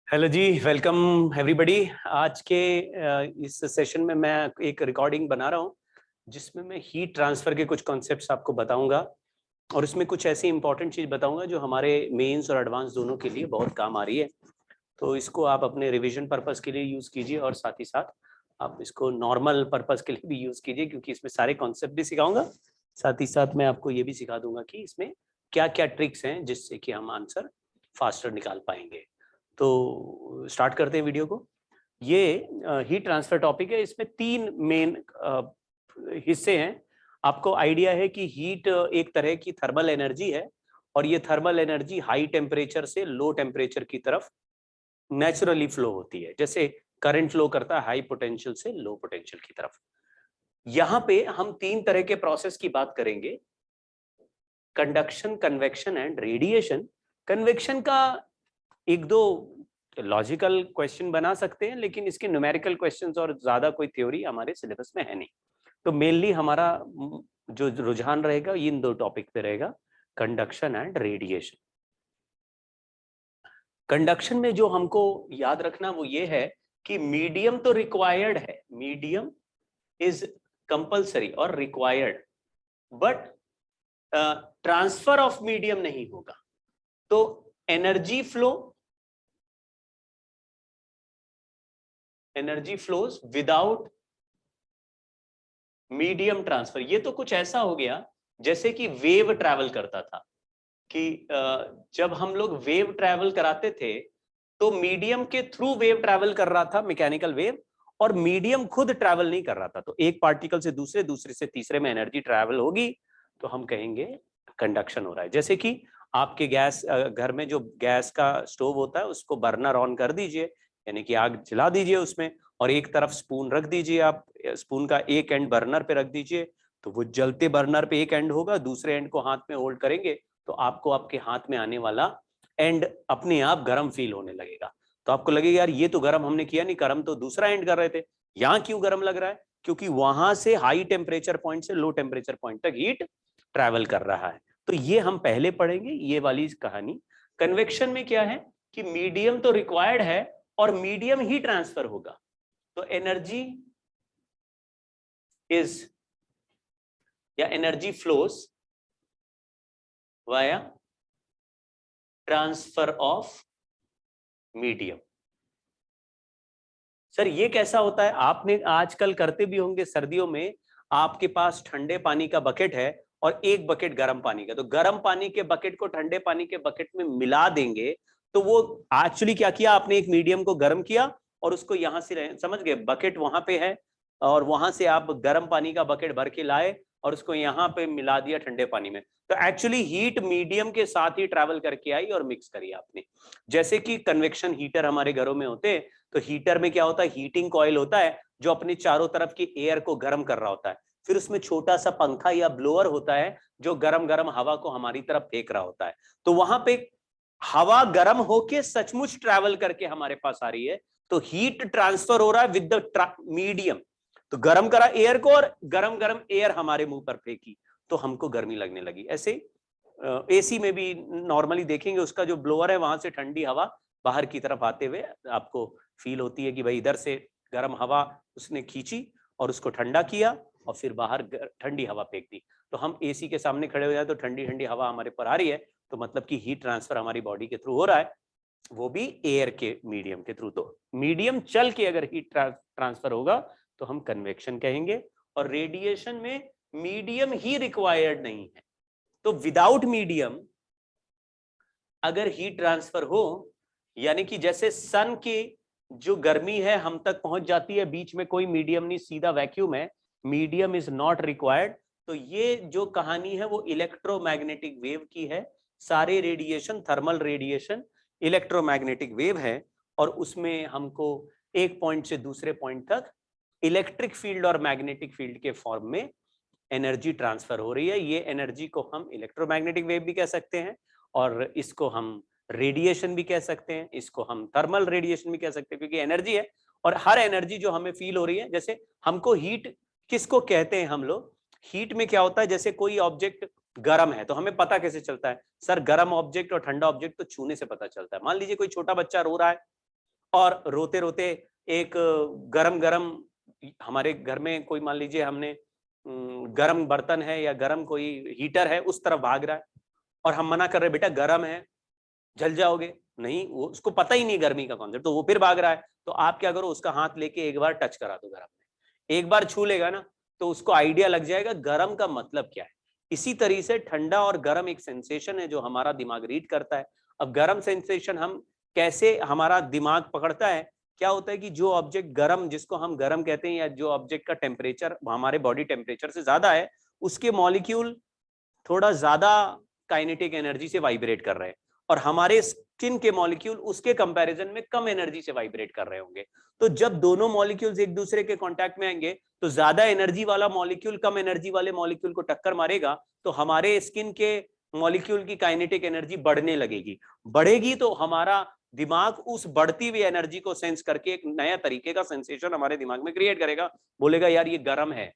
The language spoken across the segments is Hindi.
हेलो जी, वेलकम एवरीबॉडी। आज के इस सेशन में मैं एक रिकॉर्डिंग बना रहा हूँ जिसमें मैं हीट ट्रांसफर के कुछ कॉन्सेप्ट्स आपको बताऊंगा और इसमें कुछ ऐसी इंपॉर्टेंट चीज बताऊंगा जो हमारे मेंस और एडवांस दोनों के लिए बहुत काम आ रही है। तो इसको आप अपने रिवीजन पर्पस के लिए यूज कीजिए और साथ ही साथ आप इसको नॉर्मल पर्पस के लिए भी यूज कीजिए, क्योंकि इसमें सारे कॉन्सेप्ट भी सिखाऊंगा। साथ ही साथ मैं आपको ये भी सिखा दूंगा कि इसमें क्या क्या ट्रिक्स हैं जिससे कि हम आंसर फास्टर निकाल पाएंगे। तो स्टार्ट करते हैं वीडियो को। ये हीट ट्रांसफर टॉपिक है। इसमें तीन मेन हिस्से हैं। आपको आइडिया है कि हीट एक तरह की थर्मल एनर्जी है और ये थर्मल एनर्जी हाई टेम्परेचर से लो टेम्परेचर की तरफ नेचुरली फ्लो होती है, जैसे करंट फ्लो करता है हाई पोटेंशियल से लो पोटेंशियल की तरफ। यहां पे हम तीन तरह के प्रोसेस की बात करेंगे: conduction, convection and radiation. Convection का एक दो लॉजिकल क्वेश्चन बना सकते हैं, लेकिन इसके न्यूमेरिकल क्वेश्चंस और ज्यादा कोई थ्योरी हमारे सिलेबस में है नहीं। तो मेनली हमारा जो रुझान रहेगा इन दो टॉपिक पे रहेगा, कंडक्शन एंड रेडिएशन। कंडक्शन में जो हमको याद रखना वो ये है कि मीडियम तो रिक्वायर्ड है, मीडियम इज कंपल्सरी और required, but transfer of medium नहीं होगा। तो energy flows without medium transfer. ये तो कुछ ऐसा हो गया जैसे कि वेव ट्रैवल करता था कि जब हम लोग वेव ट्रैवल कराते थे तो मीडियम के थ्रू वेव ट्रैवल कर रहा था, मैकेनिकल वेव, और मीडियम खुद ट्रैवल नहीं कर रहा था। तो एक पार्टिकल से दूसरे, दूसरे से तीसरे में एनर्जी ट्रैवल होगी तो हम कहेंगे कंडक्शन हो रहा है। जैसे कि आपके गैस, घर में जो गैस का स्टोव होता है उसको बर्नर ऑन कर दीजिए, यानी कि आग जला दीजिए उसमें, और एक तरफ स्पून रख दीजिए। आप स्पून का एक एंड बर्नर पे रख दीजिए तो वो जलते बर्नर पे एक एंड होगा, दूसरे एंड को हाथ में होल्ड करेंगे तो आपको आपके हाथ में आने वाला एंड अपने आप गर्म फील होने लगेगा। तो आपको लगेगा यार ये तो गर्म हमने किया नहीं, गर्म तो दूसरा एंड कर रहे थे, यहां क्यों गर्म लग रहा है? क्योंकि वहां से हाई टेम्परेचर पॉइंट से लो टेम्परेचर पॉइंट तक हीट ट्रैवल कर रहा है। तो ये हम पहले पढ़ेंगे, ये वाली कहानी। कन्वेक्शन में क्या है कि मीडियम तो रिक्वायर्ड है और मीडियम ही ट्रांसफर होगा। तो एनर्जी इज या energy flows via transfer of medium. Sir ये कैसा होता है? आपने आजकल करते भी होंगे, सर्दियों में आपके पास ठंडे पानी का बकेट है और एक बकेट गर्म पानी का, तो गर्म पानी के बकेट को ठंडे पानी के बकेट में मिला देंगे तो वो एक्चुअली क्या किया आपने, एक मीडियम को गर्म किया और उसको यहां से, समझ गए, बकेट वहां पे है और वहां से आप गर्म पानी का बकेट भर के लाए और उसको यहाँ पे मिला दिया ठंडे पानी में। तो एक्चुअली हीट मीडियम के साथ ही ट्रैवल करके आई और मिक्स करी आपने। जैसे कि कन्वेक्शन हीटर हमारे घरों में होते हैं, तो हीटर में क्या होता है, हीटिंग कॉइल होता है जो अपने चारों तरफ की एयर को गर्म कर रहा होता है। फिर उसमें छोटा सा पंखा या ब्लोअर होता है जो गरम गरम हवा को हमारी तरफ फेंक रहा होता है। तो वहां पे हवा गर्म होके सचमुच ट्रैवल करके हमारे पास आ रही है, तो हीट ट्रांसफर हो रहा है विद द मीडियम। तो गर्म करा एयर को और गरम गरम एयर हमारे मुंह पर फेंकी तो हमको गर्मी लगने लगी। ऐसे एसी में भी नॉर्मली देखेंगे, उसका जो ब्लोअर है वहां से ठंडी हवा बाहर की तरफ आते हुए आपको फील होती है कि भाई इधर से गर्म हवा उसने खींची और उसको ठंडा किया और फिर बाहर ठंडी हवा फेंक दी। तो हम एसी के सामने खड़े हो जाए तो ठंडी ठंडी हवा हमारे पर आ रही है, तो मतलब कि हीट ट्रांसफर हमारी बॉडी के थ्रू हो रहा है, वो भी एयर के मीडियम के थ्रू। तो मीडियम चल के अगर हीट ट्रांसफर होगा तो हम कन्वेक्शन कहेंगे। और रेडिएशन में मीडियम ही रिक्वायर्ड नहीं है, तो विदाउट मीडियम अगर हीट ट्रांसफर हो, यानी कि जैसे सन की जो गर्मी है हम तक पहुंच जाती है, बीच में कोई मीडियम नहीं, सीधा वैक्यूम है, मीडियम इज नॉट रिक्वायर्ड। तो ये जो कहानी है वो इलेक्ट्रोमैग्नेटिक वेव की है। सारे radiation, thermal radiation electromagnetic wave है और उसमें हमको एक पॉइंट से दूसरे पॉइंट तक इलेक्ट्रिक फील्ड और मैग्नेटिक फील्ड के फॉर्म में एनर्जी ट्रांसफर हो रही है। ये एनर्जी को हम इलेक्ट्रोमैग्नेटिक वेव भी कह सकते हैं और इसको हम रेडिएशन भी कह सकते हैं, इसको हम थर्मल रेडिएशन भी कह सकते हैं, क्योंकि एनर्जी है। और हर एनर्जी जो हमें फील हो रही है, जैसे हमको हीट किसको कहते हैं हम लोग, हीट में क्या होता है, जैसे कोई ऑब्जेक्ट गर्म है तो हमें पता कैसे चलता है? सर गर्म ऑब्जेक्ट और ठंडा ऑब्जेक्ट तो छूने से पता चलता है। मान लीजिए कोई छोटा बच्चा रो रहा है और रोते रोते एक गरम गरम, हमारे घर में कोई मान लीजिए हमने गरम बर्तन है या गरम कोई हीटर है उस तरफ भाग रहा है, और हम मना कर रहे बेटा गरम है जल जाओगे, नहीं वो उसको पता ही नहीं गर्मी का कॉन्सेप्ट, तो वो फिर भाग रहा है। तो आप क्या करो, उसका हाथ लेके एक बार टच करा दो गरम में, एक बार छू लेगा ना तो उसको आइडिया लग जाएगा गरम का मतलब क्या है। इसी तरीके से ठंडा और गरम एक सेंसेशन है जो हमारा दिमाग रीड करता है। अब गरम सेंसेशन हम कैसे हमारा दिमाग पकड़ता है, क्या होता है कि जो ऑब्जेक्ट गरम, जिसको हम गरम कहते हैं, या जो ऑब्जेक्ट का टेम्परेचर हमारे बॉडी टेम्परेचर से ज्यादा है, उसके मॉलिक्यूल थोड़ा ज्यादा काइनेटिक एनर्जी से वाइब्रेट कर रहे हैं, और हमारे स्किन के मॉलिक्यूल उसके कंपैरिजन में कम एनर्जी से वाइब्रेट कर रहे होंगे। तो जब दोनों मॉलिक्यूल्स एक दूसरे के कांटेक्ट में आएंगे तो ज्यादा एनर्जी वाला मॉलिक्यूल कम एनर्जी वाले मॉलिक्यूल को टक्कर मारेगा, तो हमारे स्किन के मॉलिक्यूल की काइनेटिक एनर्जी बढ़ने लगेगी। बढ़ेगी तो हमारा दिमाग उस बढ़ती हुई एनर्जी को सेंस करके एक नया तरीके का सेंसेशन हमारे दिमाग में क्रिएट करेगा, बोलेगा यार ये गर्म है।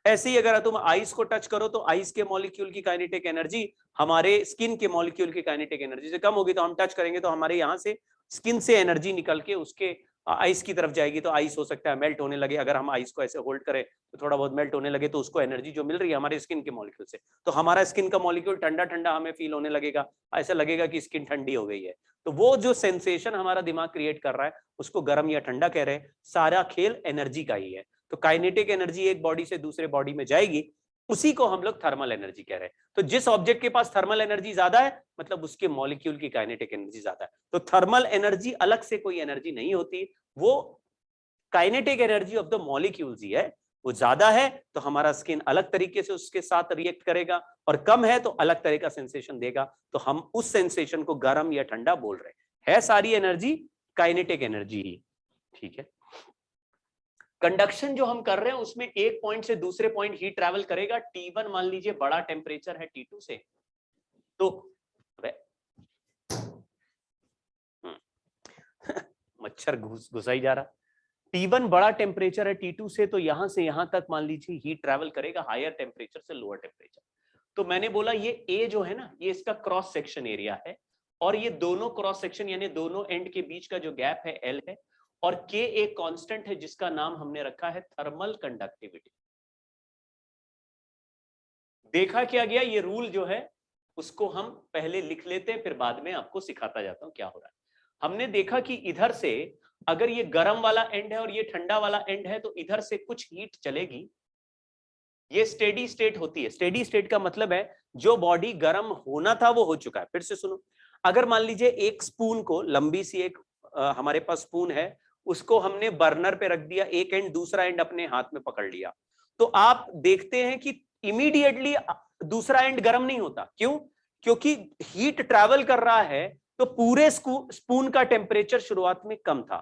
ऐसे ही अगर तुम आइस को टच करो तो आइस के मॉलिक्यूल की काइनेटिक एनर्जी हमारे स्किन के मॉलिक्यूल की काइनेटिक एनर्जी से कम होगी, तो हम टच करेंगे तो हमारे यहाँ से स्किन से एनर्जी निकल के उसके आइस की तरफ जाएगी, तो आइस हो सकता है मेल्ट होने लगे। अगर हम आइस को ऐसे होल्ड करें तो थोड़ा बहुत मेल्ट होने लगे, तो उसको एनर्जी जो मिल रही है हमारे स्किन के मॉलिक्यूल से, तो हमारा स्किन का मॉलिक्यूल ठंडा ठंडा हमें फील होने लगेगा, ऐसा लगेगा कि स्किन ठंडी हो गई है। तो वो जो सेंसेशन हमारा दिमाग क्रिएट कर रहा है उसको गर्म या ठंडा कह रहे हैं। सारा खेल एनर्जी का ही है। तो काइनेटिक एनर्जी एक बॉडी से दूसरे बॉडी में जाएगी, उसी को हम लोग थर्मल एनर्जी कह रहे हैं। तो जिस ऑब्जेक्ट के पास थर्मल एनर्जी ज्यादा है मतलब उसके मॉलिक्यूल की काइनेटिक एनर्जी ज्यादा है। तो थर्मल एनर्जी अलग से कोई एनर्जी नहीं होती, वो kinetic energy of the molecules ही है। वो ज्यादा है तो हमारा स्किन अलग तरीके से उसके साथ रिएक्ट करेगा, और कम है तो अलग तरह का सेंसेशन देगा। तो हम उस सेंसेशन को गर्म या ठंडा बोल रहे हैं। सारी एनर्जी काइनेटिक एनर्जी ही, ठीक है। कंडक्शन जो हम कर रहे हैं उसमें एक पॉइंट से दूसरे पॉइंट हीट ट्रैवल करेगा। T1 मान लीजिए बड़ा टेम्परेचर है T2 से, तो मच्छर घुसा ही जा रहा। T1 बड़ा टेम्परेचर है T2 से, तो यहां से यहां तक मान लीजिए हीट ट्रैवल करेगा हायर टेम्परेचर से लोअर टेम्परेचर। तो मैंने बोला ये A जो है ना, ये इसका क्रॉस सेक्शन एरिया है, और ये दोनों क्रॉस सेक्शन यानी दोनों एंड के बीच का जो गैप है L है, और K एक कांस्टेंट है जिसका नाम हमने रखा है थर्मल कंडक्टिविटी। देखा क्या गया, ये रूल जो है उसको हम पहले लिख लेते हैं, फिर बाद में आपको सिखाता जाता हूं क्या हो रहा है। हमने देखा कि इधर से अगर ये गर्म वाला एंड है और ये ठंडा वाला एंड है, तो इधर से कुछ हीट चलेगी, ये स्टेडी स्टेट होती है। स्टेडी स्टेट का मतलब है जो बॉडी गर्म होना था वो हो चुका है। फिर से सुनो, अगर मान लीजिए एक स्पून को, लंबी सी एक हमारे पास स्पून है, उसको हमने बर्नर पे रख दिया, एक एंड दूसरा एंड अपने हाथ में पकड़ लिया, तो आप देखते हैं कि इमीडिएटली दूसरा एंड गर्म नहीं होता। क्यों? क्योंकि हीट ट्रैवल कर रहा है, तो पूरे स्पून का टेम्परेचर शुरुआत में कम था,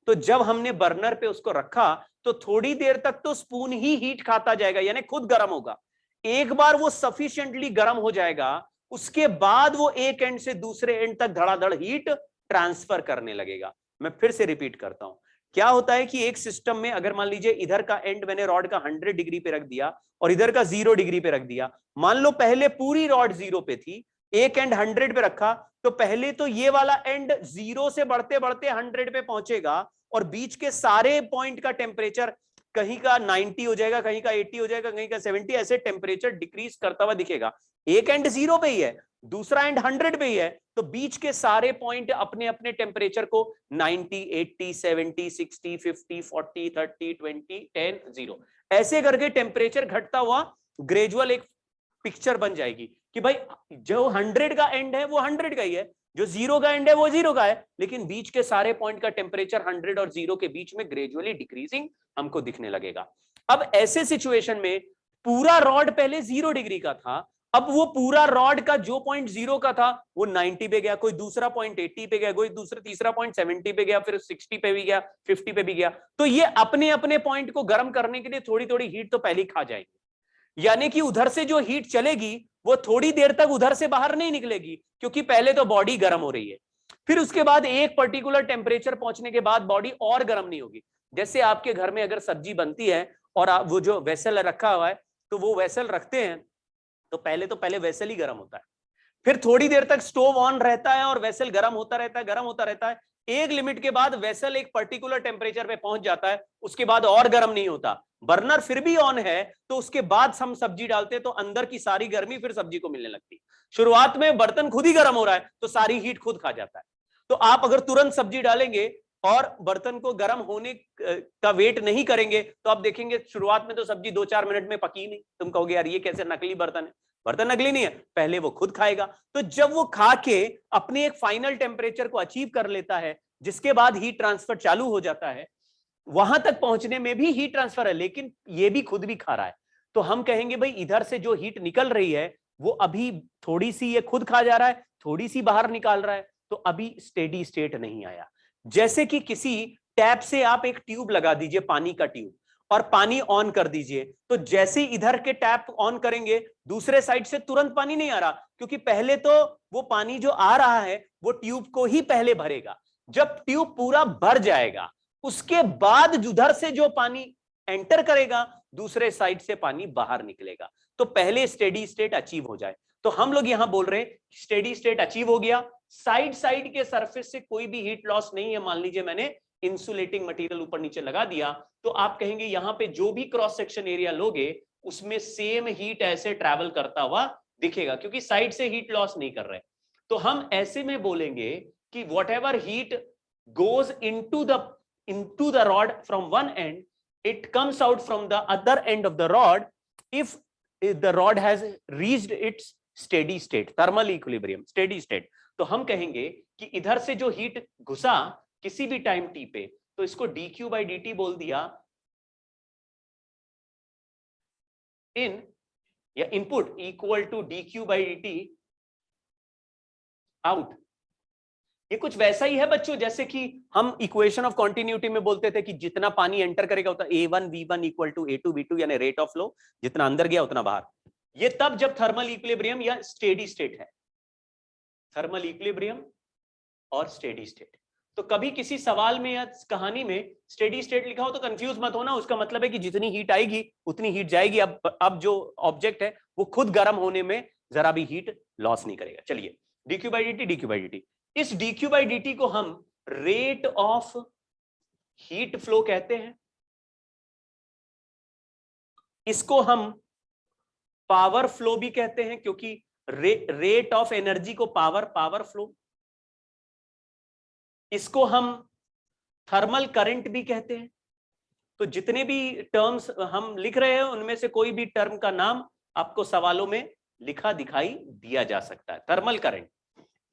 तो जब हमने बर्नर पे उसको रखा तो थोड़ी देर तक तो स्पून ही हीट खाता जाएगा, यानी खुद गर्म होगा। एक बार वो सफिशिएंटली गर्म हो जाएगा, उसके बाद वो एक एंड से दूसरे एंड तक धड़ाधड़ हीट ट्रांसफर करने लगेगा। मैं फिर से रिपीट करता हूं, क्या होता है कि एक सिस्टम में अगर मान लीजिए इधर का एंड मैंने रॉड का 100 डिग्री पे रख दिया और इधर का 0 डिग्री पे रख दिया, मान लो पहले पूरी रॉड 0 पे थी, एक एंड 100 पे रखा, तो पहले तो ये वाला एंड 0 से बढ़ते बढ़ते 100 पे पहुंचेगा, और बीच के सारे पॉइंट का टेम्परेचर कहीं का 90 हो जाएगा, कहीं का 80 हो जाएगा, कहीं का 70, ऐसे टेम्परेचर डिक्रीज करता हुआ दिखेगा। एक एंड 0 पे ही है, दूसरा एंड 100 पे ही है, तो बीच के सारे पॉइंट अपने अपने टेम्परेचर को 90, 80, 70, 60, 50, 40, 30, 20, 10, 0 ऐसे करके टेम्परेचर घटता हुआ ग्रेजुअल एक पिक्चर बन जाएगी कि भाई जो 100 का एंड है वो 100 का ही है, जो 0 का एंड है वो 0 का है, लेकिन बीच के सारे पॉइंट का टेम्परेचर 100 और 0 के बीच में ग्रेजुअली डिक्रीजिंग हमको दिखने लगेगा। अब ऐसे सिचुएशन में पूरा रॉड पहले 0 डिग्री का था, अब वो पूरा रॉड का जो पॉइंट 0 का था वो 90 पे गया, कोई दूसरा पॉइंट 80 पे गया, कोई दूसरा तीसरा पॉइंट 70 पे गया, फिर 60 पे भी गया, 50 पे भी गया। तो ये अपने अपने पॉइंट को गर्म करने के लिए थोड़ी थोड़ी हीट तो पहले ही खा जाएंगे, यानी कि उधर से जो हीट चलेगी वो थोड़ी देर तक उधर से बाहर नहीं निकलेगी, क्योंकि पहले तो बॉडी गर्म हो रही है। फिर उसके बाद एक पर्टिकुलर टेम्परेचर पहुंचने के बाद बॉडी और गर्म नहीं होगी। जैसे आपके घर में अगर सब्जी बनती है और वो जो वेसल रखा हुआ है, तो वो वेसल रखते हैं तो पहले वेसल ही गर्म होता है, फिर थोड़ी देर तक स्टोव ऑन रहता है और वेसल गर्म होता रहता है, गर्म होता रहता है, एक लिमिट के बाद वेसल एक पर्टिकुलर टेम्परेचर पे पहुंच जाता है, उसके बाद और गर्म नहीं होता। बर्नर फिर भी ऑन है तो उसके बाद हम सब्जी डालते हैं तो अंदर की सारी गर्मी फिर सब्जी को मिलने लगती। शुरुआत में बर्तन खुद ही गर्म हो रहा है तो सारी हीट खुद खा जाता है। तो आप अगर तुरंत सब्जी डालेंगे और बर्तन को गर्म होने का वेट नहीं करेंगे तो आप देखेंगे शुरुआत में तो सब्जी 2-4 मिनट में पकी नहीं। तुम कहोगे यार ये कैसे नकली बर्तन है। बर्तन नकली नहीं है, पहले वो खुद खाएगा। तो जब वो खा के अपने एक फाइनल टेम्परेचर को अचीव कर लेता है, जिसके बाद हीट ट्रांसफर चालू हो जाता है, वहां तक पहुंचने में भी हीट ट्रांसफर है, लेकिन ये भी खुद भी खा रहा है। तो हम कहेंगे भाई इधर से जो हीट निकल रही है वो अभी थोड़ी सी ये खुद खा जा रहा है, थोड़ी सी बाहर निकाल रहा है, तो अभी स्टेडी स्टेट नहीं आया। जैसे कि किसी टैप से आप एक ट्यूब लगा दीजिए, पानी का ट्यूब, और पानी ऑन कर दीजिए, तो जैसे इधर के टैप ऑन करेंगे दूसरे साइड से तुरंत पानी नहीं आ रहा, क्योंकि पहले तो वो पानी जो आ रहा है वो ट्यूब को ही पहले भरेगा। जब ट्यूब पूरा भर जाएगा उसके बाद उधर से जो पानी एंटर करेगा दूसरे साइड से पानी बाहर निकलेगा। तो पहले स्टेडी स्टेट अचीव हो जाए। तो हम लोग यहां बोल रहे हैं स्टेडी स्टेट अचीव हो गया, साइड के सरफेस से कोई भी हीट लॉस नहीं है। मान लीजिए मैंने इंसुलेटिंग मटेरियल ऊपर नीचे लगा दिया, तो आप कहेंगे यहां पे जो भी क्रॉस सेक्शन एरिया लोगे उसमें सेम हीट ऐसे ट्रैवल करता हुआ दिखेगा, क्योंकि साइड से हीट लॉस नहीं कर रहे। तो हम ऐसे में बोलेंगे कि whatever heat goes into the rod from one end, it comes out from the other end of the rod if the rod has reached its steady state, thermal equilibrium, steady state। तो हम कहेंगे कि इधर से जो हीट घुसा किसी भी टाइम टी पे, तो इसको dq by dt बोल दिया इन या input equal to dq by dt out. ये कुछ वैसा ही है बच्चों जैसे कि हम इक्वेशन ऑफ कॉन्टिन्यूटी में बोलते थे कि जितना पानी एंटर करेगा उतना A1 V1 equal to A2 V2, यानी रेट ऑफ फ्लो, जितना अंदर गया उतना बाहर। ये तब जब थर्मल इक्विलिब्रियम या स्टेडी स्टेट है, थर्मल इक्विलिब्रियम और स्टेडी स्टेट। तो कभी किसी सवाल में या कहानी में स्टेडी स्टेट लिखा हो तो कंफ्यूज मत होना, उसका मतलब है कि जितनी हीट आएगी उतनी हीट जाएगी। अब जो ऑब्जेक्ट है वो खुद गर्म होने में जरा भी हीट लॉस नहीं करेगा। चलिए dq by dt, इस dq by dt को हम रेट ऑफ हीट फ्लो कहते हैं। इसको हम पावर फ्लो भी कहते हैं, क्योंकि रेट ऑफ एनर्जी को पावर फ्लो। इसको हम थर्मल करंट भी कहते हैं। तो जितने भी टर्म्स हम लिख रहे हैं उनमें से कोई भी टर्म का नाम आपको सवालों में लिखा दिखाई दिया जा सकता है। Thermal current.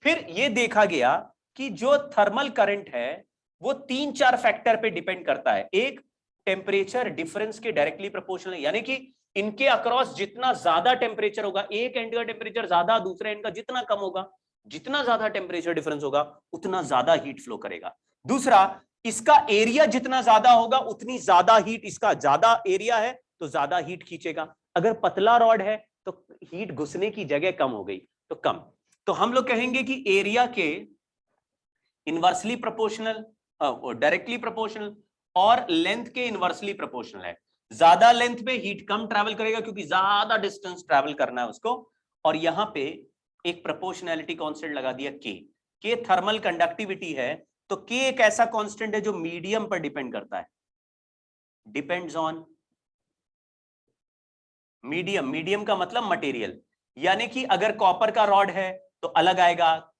फिर यह देखा गया कि जो थर्मल करंट है वो 3-4 फैक्टर पे डिपेंड करता है। एक, टेम्परेचर डिफरेंस के डायरेक्टली प्रोपोर्शनल है, यानी कि इनके अक्रॉस जितना ज्यादा टेम्परेचर होगा, एक एंड का टेम्परेचर ज्यादा दूसरे एंड का जितना कम होगा, जितना ज्यादा टेम्परेचर डिफरेंस होगा उतना ज्यादा हीट फ्लो करेगा। दूसरा, इसका एरिया जितना ज्यादा होगा उतनी ज्यादा हीट, इसका ज्यादा एरिया है तो ज्यादा हीट खींचेगा। अगर पतला रॉड है तो हीट घुसने की जगह कम हो गई तो कम। तो हम लोग कहेंगे कि एरिया के इनवर्सली प्रोपोर्शनल, डायरेक्टली प्रोपोर्शनल और लेंथ के इनवर्सली प्रोपोर्शनल है। ज्यादा लेंथ पे हीट कम ट्रैवल करेगा क्योंकि ज्यादा डिस्टेंस ट्रैवल करना है उसको। और यहां पे एक प्रोपोर्शनैलिटी कांस्टेंट लगा दिया के थर्मल कंडक्टिविटी है, तो के एक ऐसा कांस्टेंट है जो मीडियम पर डिपेंड करता है, डिपेंड्स ऑन मीडियम। मीडियम का मतलब मटेरियल, यानी कि अगर कॉपर का रॉड है तो अलग आएगा,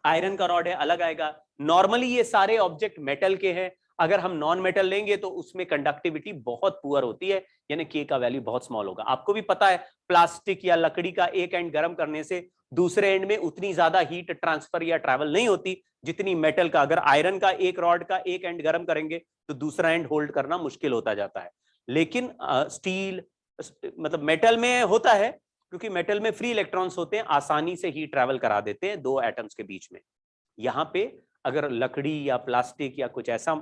आयरन का रॉड है अलग आएगा। नॉर्मली ये सारे ऑब्जेक्ट मेटल के हैं, अगर हम नॉन मेटल लेंगे तो उसमें कंडक्टिविटी बहुत पुअर होती है, यानी के का वैल्यू बहुत स्मॉल होगा। आपको भी पता है प्लास्टिक या लकड़ी का एक एंड गर्म करने से दूसरे एंड में उतनी ज्यादा हीट ट्रांसफर या ट्रैवल नहीं होती जितनी मेटल का। अगर आयरन का एक रॉड का एक एंड गर्म करेंगे तो दूसरा एंड होल्ड करना मुश्किल होता जाता है। लेकिन स्टील मतलब मेटल में होता है, क्योंकि मेटल में फ्री इलेक्ट्रॉन्स होते हैं, आसानी से हीट ट्रैवल करा देते हैं दो एटम्स के बीच में। यहां पे अगर लकड़ी या प्लास्टिक या कुछ ऐसा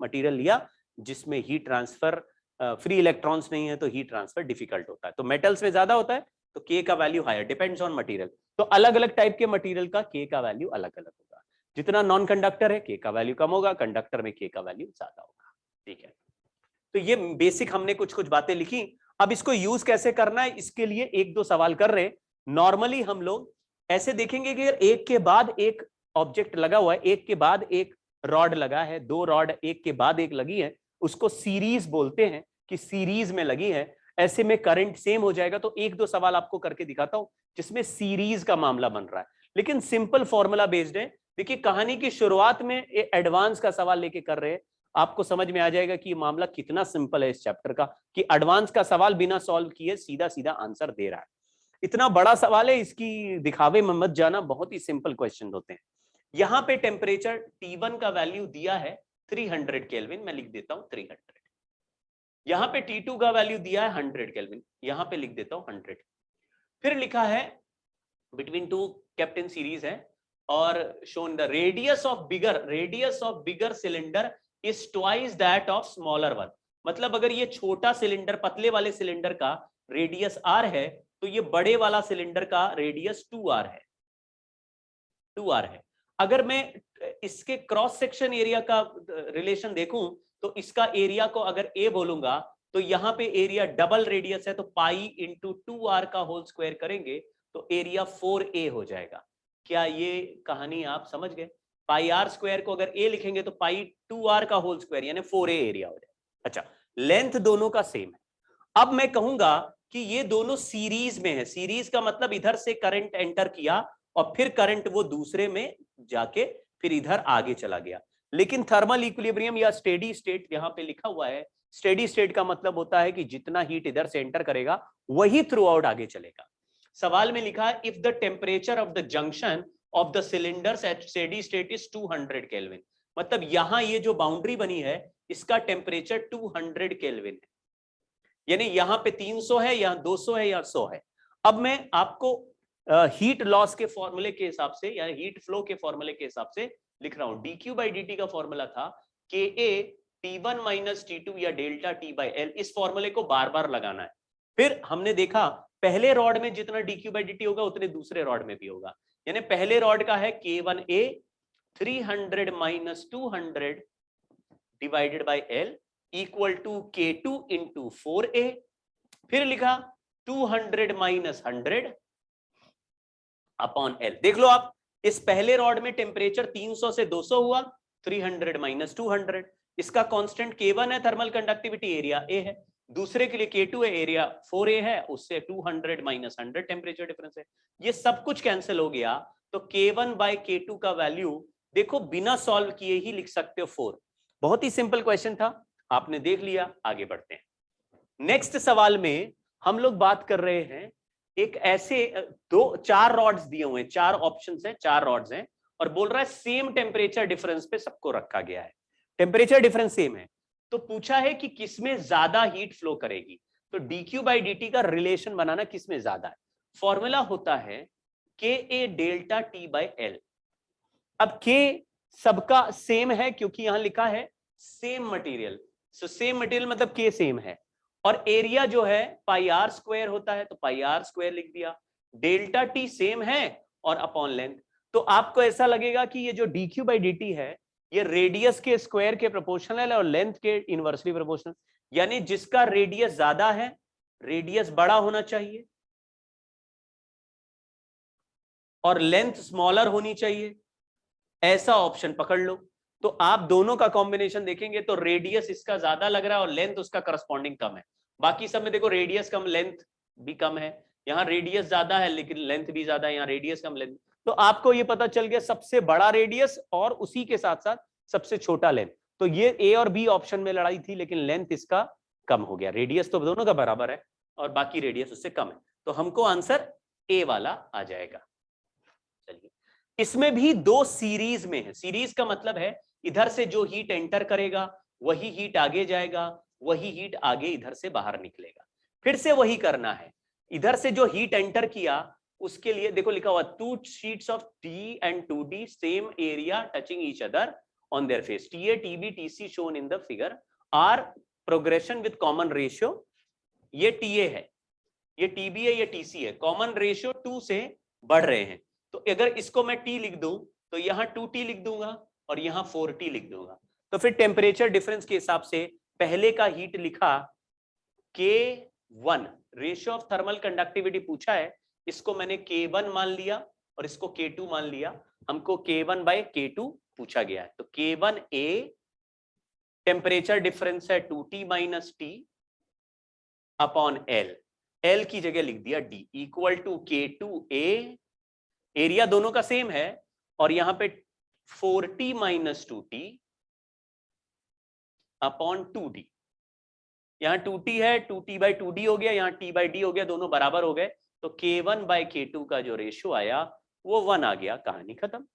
मटेरियल लिया जिसमें हीट ट्रांसफर फ्री इलेक्ट्रॉन्स नहीं है तो हीट ट्रांसफर डिफिकल्ट होता है। तो मेटल्स में ज्यादा होता है तो के का value higher, depends on material. तो अलग अलग टाइप के मटेरियल का के का वैल्यू अलग अलग होगा। जितना नॉन कंडक्टर है के का वैल्यू कम होगा, कंडक्टर में के का वैल्यू ज्यादा होगा। ठीक है, तो ये बेसिक हमने कुछ बातें लिखी। अब इसको यूज कैसे करना है इसके लिए 1-2 सवाल कर रहे हैं। नॉर्मली हम लोग ऐसे देखेंगे कि अगर एक के बाद एक ऑब्जेक्ट लगा हुआ है, एक के बाद एक रॉड लगा है, 2 रॉड एक के बाद एक लगी है, उसको सीरीज बोलते हैं कि सीरीज में लगी है। ऐसे में करंट सेम हो जाएगा। तो एक दो सवाल आपको करके दिखाता हूं जिसमें सीरीज का मामला बन रहा है, लेकिन सिंपल फॉर्मूला बेस्ड है। देखिए कहानी की शुरुआत में एडवांस का सवाल लेके कर रहे हैं, आपको समझ में आ जाएगा कि ये मामला कितना सिंपल है इस चैप्टर का, कि एडवांस का सवाल बिना सॉल्व किए सीधा सीधा आंसर दे रहा है। इतना बड़ा सवाल है, इसकी दिखावे में मत जाना, बहुत ही सिंपल क्वेश्चन होते हैं। यहां पे टेम्परेचर T1 का वैल्यू दिया है 300 केल्विन, मैं लिख देता हूं 300। यहां पे T2 का वैल्यू दिया है 100 केल्विन, यहां पे लिख देता हूं 100। फिर लिखा है between two kept in series है, और shown the radius of bigger cylinder is twice that of smaller one. मतलब अगर ये छोटा सिलेंडर, पतले वाले सिलेंडर का रेडियस r है, तो ये बड़े वाला सिलेंडर का रेडियस 2r है, 2r है। अगर मैं इसके क्रॉस सेक्शन एरिया का रिलेशन देखूं, तो इसका एरिया को अगर a बोलूंगा, तो यहां पे एरिया डबल रेडियस है, तो पाई इंटू 2r का होल स्क्वायर करेंगे तो एरिया 4a हो जाएगा। क्या ये कहानी आप समझ गए? पाई आर स्क्वायर को अगर a लिखेंगे तो पाई 2r का होल स्क्वायर यानी 4a एरिया हो जाएगा। अच्छा, लेंथ दोनों का सेम है। अब मैं कहूंगा कि ये दोनों सीरीज में है। सीरीज का मतलब इधर से करंट एंटर किया और फिर करंट वो दूसरे में जाके फिर इधर आगे चला गया। लेकिन थर्मल इक्विलिब्रियम या स्टेडी स्टेट यहां पे लिखा हुआ है, स्टेडी स्टेट का मतलब होता है कि जितना हीट इधर से एंटर करेगा वही थ्रू आउट आगे चलेगा। सवाल में लिखा है if the temperature of the junction of the cylinders at steady state is 200 kelvin. मतलब यहां ये जो बाउंड्री बनी है इसका टेम्परेचर 200 केल्विन है, यानी यहां पे 300 है, यहां 200 है, यहां 100 है। अब मैं आपको हीट लॉस के फॉर्मूले के हिसाब से या हीट फ्लो के फॉर्मूले के हिसाब से लिख रहा हूं। dq/dt का फॉर्मूला था Ka T1 माइनस T2 या डेल्टा T/L। इस फॉर्मूले को बार बार लगाना है। फिर हमने देखा पहले रॉड में जितना dq/dt होगा उतने दूसरे रॉड में भी होगा। यानी पहले रॉड का है K1A 300 minus 200 divided by L equal to K2 into 4A। फिर लिखा 200 माइनस 100 अपॉन L। देख लो आप, इस पहले रॉड में टेम्परेचर 300 से 200 हुआ, 300 माइनस 200। इसका कांस्टेंट K1 है, थर्मल कंडक्टिविटी एरिया A है। दूसरे के लिए K2 है, एरिया 4A है, उससे 200 माइनस 100 टेम्परेचर डिफरेंस है। ये सब कुछ कैंसिल हो गया, तो K1 बाय K2 का वैल्यू देखो बिना सॉल्व किए ही लिख सकते हो 4। बहुत ही सिंपल क्वेश्चन था, आपने देख लिया। आगे बढ़ते हैं। नेक्स्ट सवाल में हम लोग बात कर रहे हैं एक ऐसे 4 रॉड्स दिए हुए हैं, 4 ऑप्शंस हैं, 4 रॉड्स हैं, और बोल रहा है सेम टेम्परेचर डिफरेंस पे सबको रखा गया है। टेम्परेचर डिफरेंस सेम है, तो पूछा है कि किसमें ज्यादा हीट फ्लो करेगी। तो dq/dt का रिलेशन बनाना किसमें ज्यादा है। फॉर्मूला होता है Ka डेल्टा T/L। अब K सबका सेम है क्योंकि यहां लिखा है same material, so same material मतलब K सेम है, और एरिया जो है पाई आर स्क्वायर होता है, तो पाई आर स्क्वायर लिख दिया। डेल्टा टी सेम है और अपॉन लेंथ। तो आपको ऐसा लगेगा कि ये जो dq/dt है ये रेडियस के स्क्वायर के प्रोपोर्शनल है और लेंथ के इनवर्सली प्रोपोर्शनल, यानी जिसका रेडियस ज्यादा है रेडियस बड़ा होना चाहिए और लेंथ स्मॉलर होनी चाहिए, ऐसा ऑप्शन पकड़ लो। तो आप दोनों का कॉम्बिनेशन देखेंगे तो रेडियस इसका ज्यादा लग रहा है और लेंथ उसका करस्पॉन्डिंग कम है। बाकी सब में देखो रेडियस कम लेंथ भी कम है, यहाँ रेडियस ज्यादा है लेकिन लेंथ भी ज्यादा है, यहाँ रेडियस कम लेंथ। तो आपको ये पता चल गया सबसे बड़ा रेडियस और उसी के साथ साथ सबसे छोटा लेंथ। तो ये ए और बी ऑप्शन में लड़ाई थी, लेकिन लेंथ इसका कम हो गया। रेडियस तो दोनों का बराबर है और बाकी रेडियस उससे कम है, तो हमको आंसर ए वाला आ जाएगा। चलिए, इसमें भी 2 सीरीज में है। सीरीज का मतलब है इधर से जो हीट एंटर करेगा वही हीट आगे जाएगा, वही हीट आगे इधर से बाहर निकलेगा। फिर से वही करना है, इधर से जो हीट एंटर किया उसके लिए देखो लिखा हुआ 2 sheets of T and 2D same area touching each other on their face, TA, TB, TC shown in the figure are progression with common ratio। ये TA है, ये TB है, ये TC है, कॉमन रेशियो 2 से बढ़ रहे हैं। तो अगर इसको मैं T लिख दूं तो यहाँ 2T लिख दूंगा और यहाँ 4T लिख दूंगा। तो फिर टेम्परेचर डिफरेंस के हिसाब से पहले का हीट लिखा K1, ratio of thermal conductivity पूछा है, इसको मैंने K1 मान लिया और इसको K2 मान लिया। हमको K1 बाय K2 पूछा गया है। तो K1A टेम्परेचर डिफरेंस है 2T minus T upon L की जगह लिख दिया D equal to K2A, area दोनों का सेम है, और यहां पे 4T minus 2T upon 2D। यहां 2T है, 2T बाई 2D हो गया, यहां T बाई D हो गया, दोनों बराबर हो गए, तो K1 बाई K2 का जो रेशियो आया वो 1 आ गया, कहानी खत्म।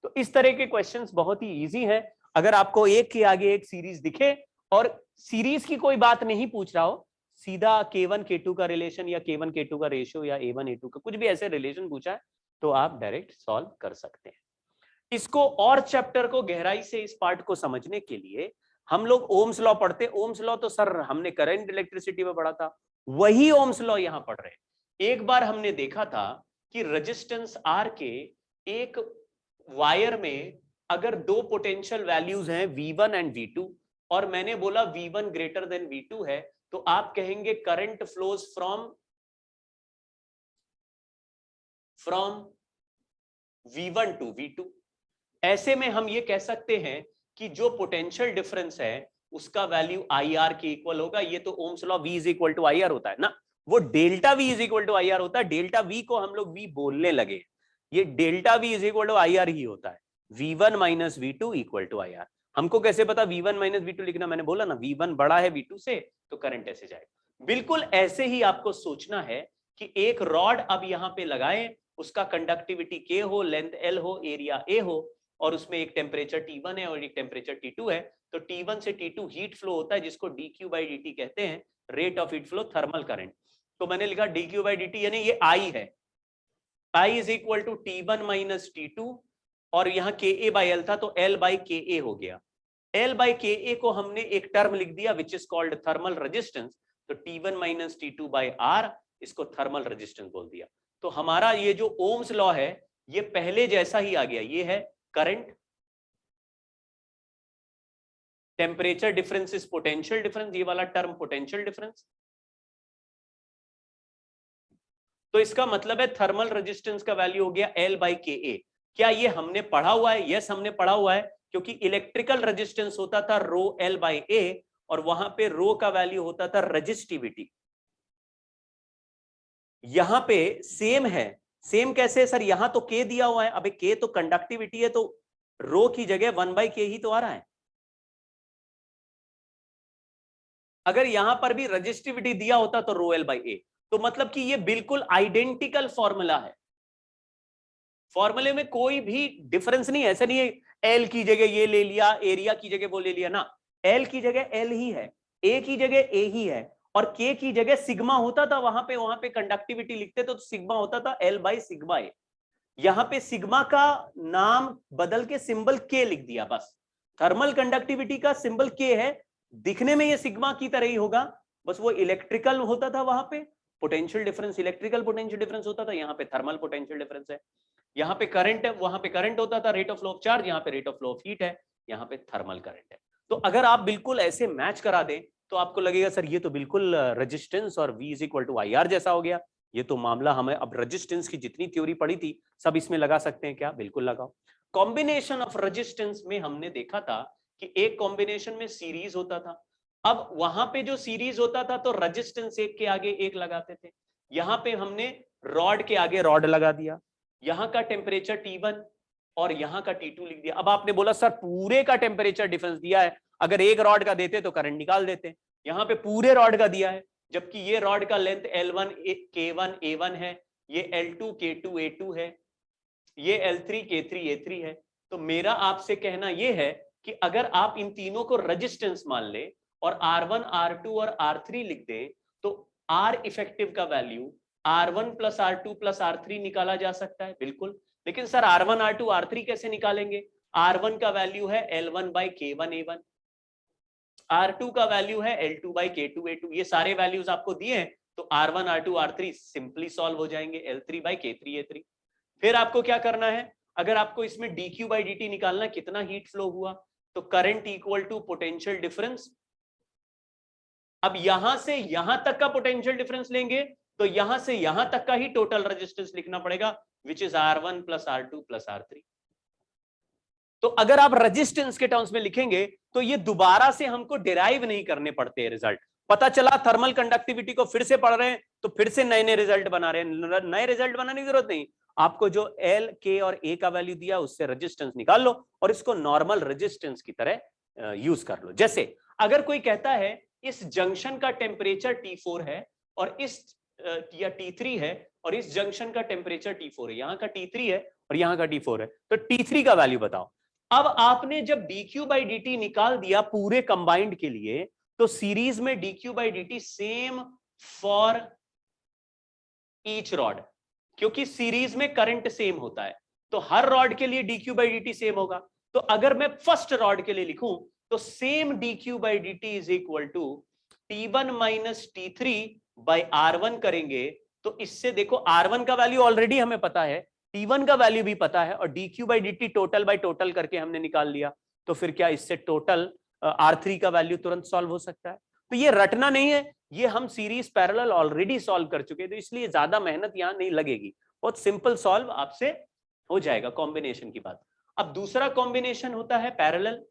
तो इस तरह के क्वेश्चंस बहुत ही इजी हैं। अगर आपको एक के आगे एक सीरीज दिखे और सीरीज की कोई बात नहीं पूछ रहा हो, सीधा K1 K2 का रिलेशन या K1 K2 का रेशियो या A1 A2 का कुछ भी ऐसे रिलेशन पूछा है तो आप डायरेक्ट सॉल्व कर सकते हैं। इसको और चैप्टर को गहराई से इस पार्ट को समझने के लिए हम लोग ओम्स लॉ पढ़ते। ओम्स लॉ तो सर हमने करंट इलेक्ट्रिसिटी में पढ़ा था, वही ओम्स लॉ यहां पढ़ रहे हैं। एक बार हमने देखा था कि रेजिस्टेंस आर के एक वायर में अगर दो पोटेंशियल वैल्यूज हैं V1 एंड V2 और मैंने बोला V1 ग्रेटर देन V2 है, तो आप कहेंगे current flows from V1 to V2। ऐसे में हम ये कह सकते हैं कि जो पोटेंशियल डिफरेंस है उसका वैल्यू IR के इक्वल होगा। ये तो Ohm's law V is equal to IR होता है ना, वो delta V is equal to IR होता है। डेल्टा V को हम लोग V बोलने लगे, ये delta V is equal to IR ही होता है। V1 minus V2 equal to IR। हमको कैसे पता V1 माइनस V2 लिखना? मैंने बोला ना V1 बड़ा है V2 से, तो करंट ऐसे जाएगा। बिल्कुल ऐसे ही आपको सोचना है कि एक रॉड अब यहां पे लगाएं, उसका कंडक्टिविटी K हो, लेंथ L हो, एरिया A हो, और उसमें एक टेम्परेचर T1 है और एक टेम्परेचर T2 है। तो T1 से T2 हीट फ्लो होता है जिसको dQ by dt कहते हैं, rate of heat flow, thermal current. तो मैंने लिखा dQ by dt यानी ये I है, I is equal to T1 minus T2, और यहाँ KA बाई L था तो L बाई KA हो गया। L बाई KA को हमने एक टर्म लिख दिया which is called thermal resistance, तो T1 minus T2 by R, इसको थर्मल रेजिस्टेंस बोल दिया। तो हमारा ये जो ओम्स लॉ है ये पहले जैसा ही आ गया। ये है current, temperature difference is potential difference, ये वाला टर्म पोटेंशियल डिफरेंस। तो इसका मतलब है थर्मल रेजिस्टेंस का वैल्यू हो गया L बाई KA। क्या ये हमने पढ़ा हुआ है? यस, हमने पढ़ा हुआ है, क्योंकि इलेक्ट्रिकल रेजिस्टेंस होता था रो L बाई A और वहां पे रो का वैल्यू होता था रेजिस्टिविटी। यहां पे सेम है। सेम कैसे सर? यहां तो K दिया हुआ है, अबे K तो कंडक्टिविटी है, तो रो की जगह 1 बाई K ही तो आ रहा है। अगर यहां पर भी रेजिस्टिविटी दिया होता तो रो L बाई A, तो मतलब कि ये बिल्कुल आइडेंटिकल फॉर्मूला है। फॉर्मूले में कोई भी डिफरेंस नहीं है। ऐसा नहीं है L की जगह ये ले लिया, एरिया की जगह वो ले लिया ना, L की जगह L ही है, A की जगह A ही है, और K की जगह सिग्मा होता था वहां पे कंडक्टिविटी लिखते तो सिग्मा होता था L बाई सिग्मा A। यहां पे सिग्मा का नाम बदल के सिंबल K लिख दिया बस। थर्मल कंडक्टिविटी का सिंबल K है, दिखने में ये सिग्मा की तरह ही होगा, बस वो इलेक्ट्रिकल होता था वहां पे, potential difference electrical potential difference होता था, यहाँ पे थर्मल पोटेंशियल डिफरेंस है। यहाँ पे करंट है, वहां पे करंट होता था, rate of flow of charge, यहाँ पे rate of flow of heat है, यहाँ पे थर्मल करंट है। तो अगर आप बिल्कुल ऐसे मैच करा दें तो आपको लगेगा सर ये तो बिल्कुल रेजिस्टेंस और V is equal to IR जैसा हो गया। ये तो मामला हमें अब रेजिस्टेंस की जितनी थ्योरी पढ़ी थी सब इसमें लगा सकते हैं क्या? बिल्कुल लगाओ। कॉम्बिनेशन ऑफ रेजिस्टेंस में हमने देखा था कि एक कॉम्बिनेशन में सीरीज होता था। अब वहां पे जो सीरीज होता था तो रेजिस्टेंस एक के आगे एक लगाते थे, यहां पे हमने रॉड के आगे रॉड लगा दिया, यहां का टेम्परेचर T1 और यहां का T2 लिख दिया। अब आपने बोला सर पूरे का टेम्परेचर डिफरेंस दिया है, अगर एक रॉड का देते तो करंट निकाल देते, यहां पे पूरे रॉड का दिया है, जबकि ये रॉड का लेंथ L1 K1 A1 है, ये L2 K2 A2 है, ये L3 K3 A3 है। तो मेरा आपसे कहना यह है कि अगर आप इन तीनों को रेजिस्टेंस मान ले और R1 R2 और R3 लिख दें तो R इफेक्टिव का value R1 plus R2 plus R3 निकाला जा सकता है। बिल्कुल, लेकिन सर R1 R2 R3 कैसे निकालेंगे? R1 का वैल्यू है L1 by K1 A1, R2 का वैल्यू है L2 बाई K2 A2। ये सारे वैल्यूज आपको दिए हैं तो R1 R2 R3 simply solve हो जाएंगे, L3 बाई K3 A3। फिर आपको क्या करना है? अगर आपको इसमें dQ बाई dt निकालना कितना हीट फ्लो हुआ, तो current equal to potential difference. अब यहां से यहां तक का पोटेंशियल डिफरेंस लेंगे तो यहां से यहां तक का ही टोटल रेजिस्टेंस लिखना पड़ेगा, which is R1 plus R2 plus R3। तो अगर आप रेजिस्टेंस के टर्म्स में लिखेंगे तो ये दोबारा से हमको डिराइव नहीं करने पड़ते रिजल्ट। पता चला थर्मल कंडक्टिविटी को फिर से पढ़ रहे हैं तो फिर से नए नए रिजल्ट बना रहे हैं, नए रिजल्ट बनाने की जरूरत नहीं। आपको जो एल के और ए का वैल्यू दिया उससे रेजिस्टेंस निकाल लो और इसको नॉर्मल रेजिस्टेंस की तरह यूज कर लो। जैसे अगर कोई कहता है इस जंक्शन का टेम्परेचर T4 है और इस या T3 है और इस जंक्शन का टेम्परेचर T4 है, यहां का T3 है और यहां का T4 है, तो T3 का वैल्यू बताओ। अब आपने जब dQ/dt निकाल दिया पूरे कंबाइंड के लिए तो सीरीज में dQ/dt same for each rod, क्योंकि सीरीज में करंट सेम होता है तो हर रॉड के लिए dQ/dt सेम होगा। तो अगर मैं फर्स्ट रॉड के लिए लिखूं तो same dQ/dt is equal to T1 minus T3 by R1 करेंगे तो इससे देखो R1 का वैल्यू ऑलरेडी हमें पता है, T1 का वैल्यू भी पता है और dQ/dt टोटल बाई टोटल करके हमने निकाल लिया, तो फिर क्या इससे टोटल R3 का वैल्यू तुरंत सॉल्व हो सकता है। तो ये रटना नहीं है, ये हम सीरीज पैरेलल ऑलरेडी सॉल्व कर चुके हैं तो इसलिए ज्यादा मेहनत यहां नहीं लगेगी, बहुत सिंपल सॉल्व आपसे हो जाएगा कॉम्बिनेशन की बात। अब दूसरा कॉम्बिनेशन होता है पैरेलल।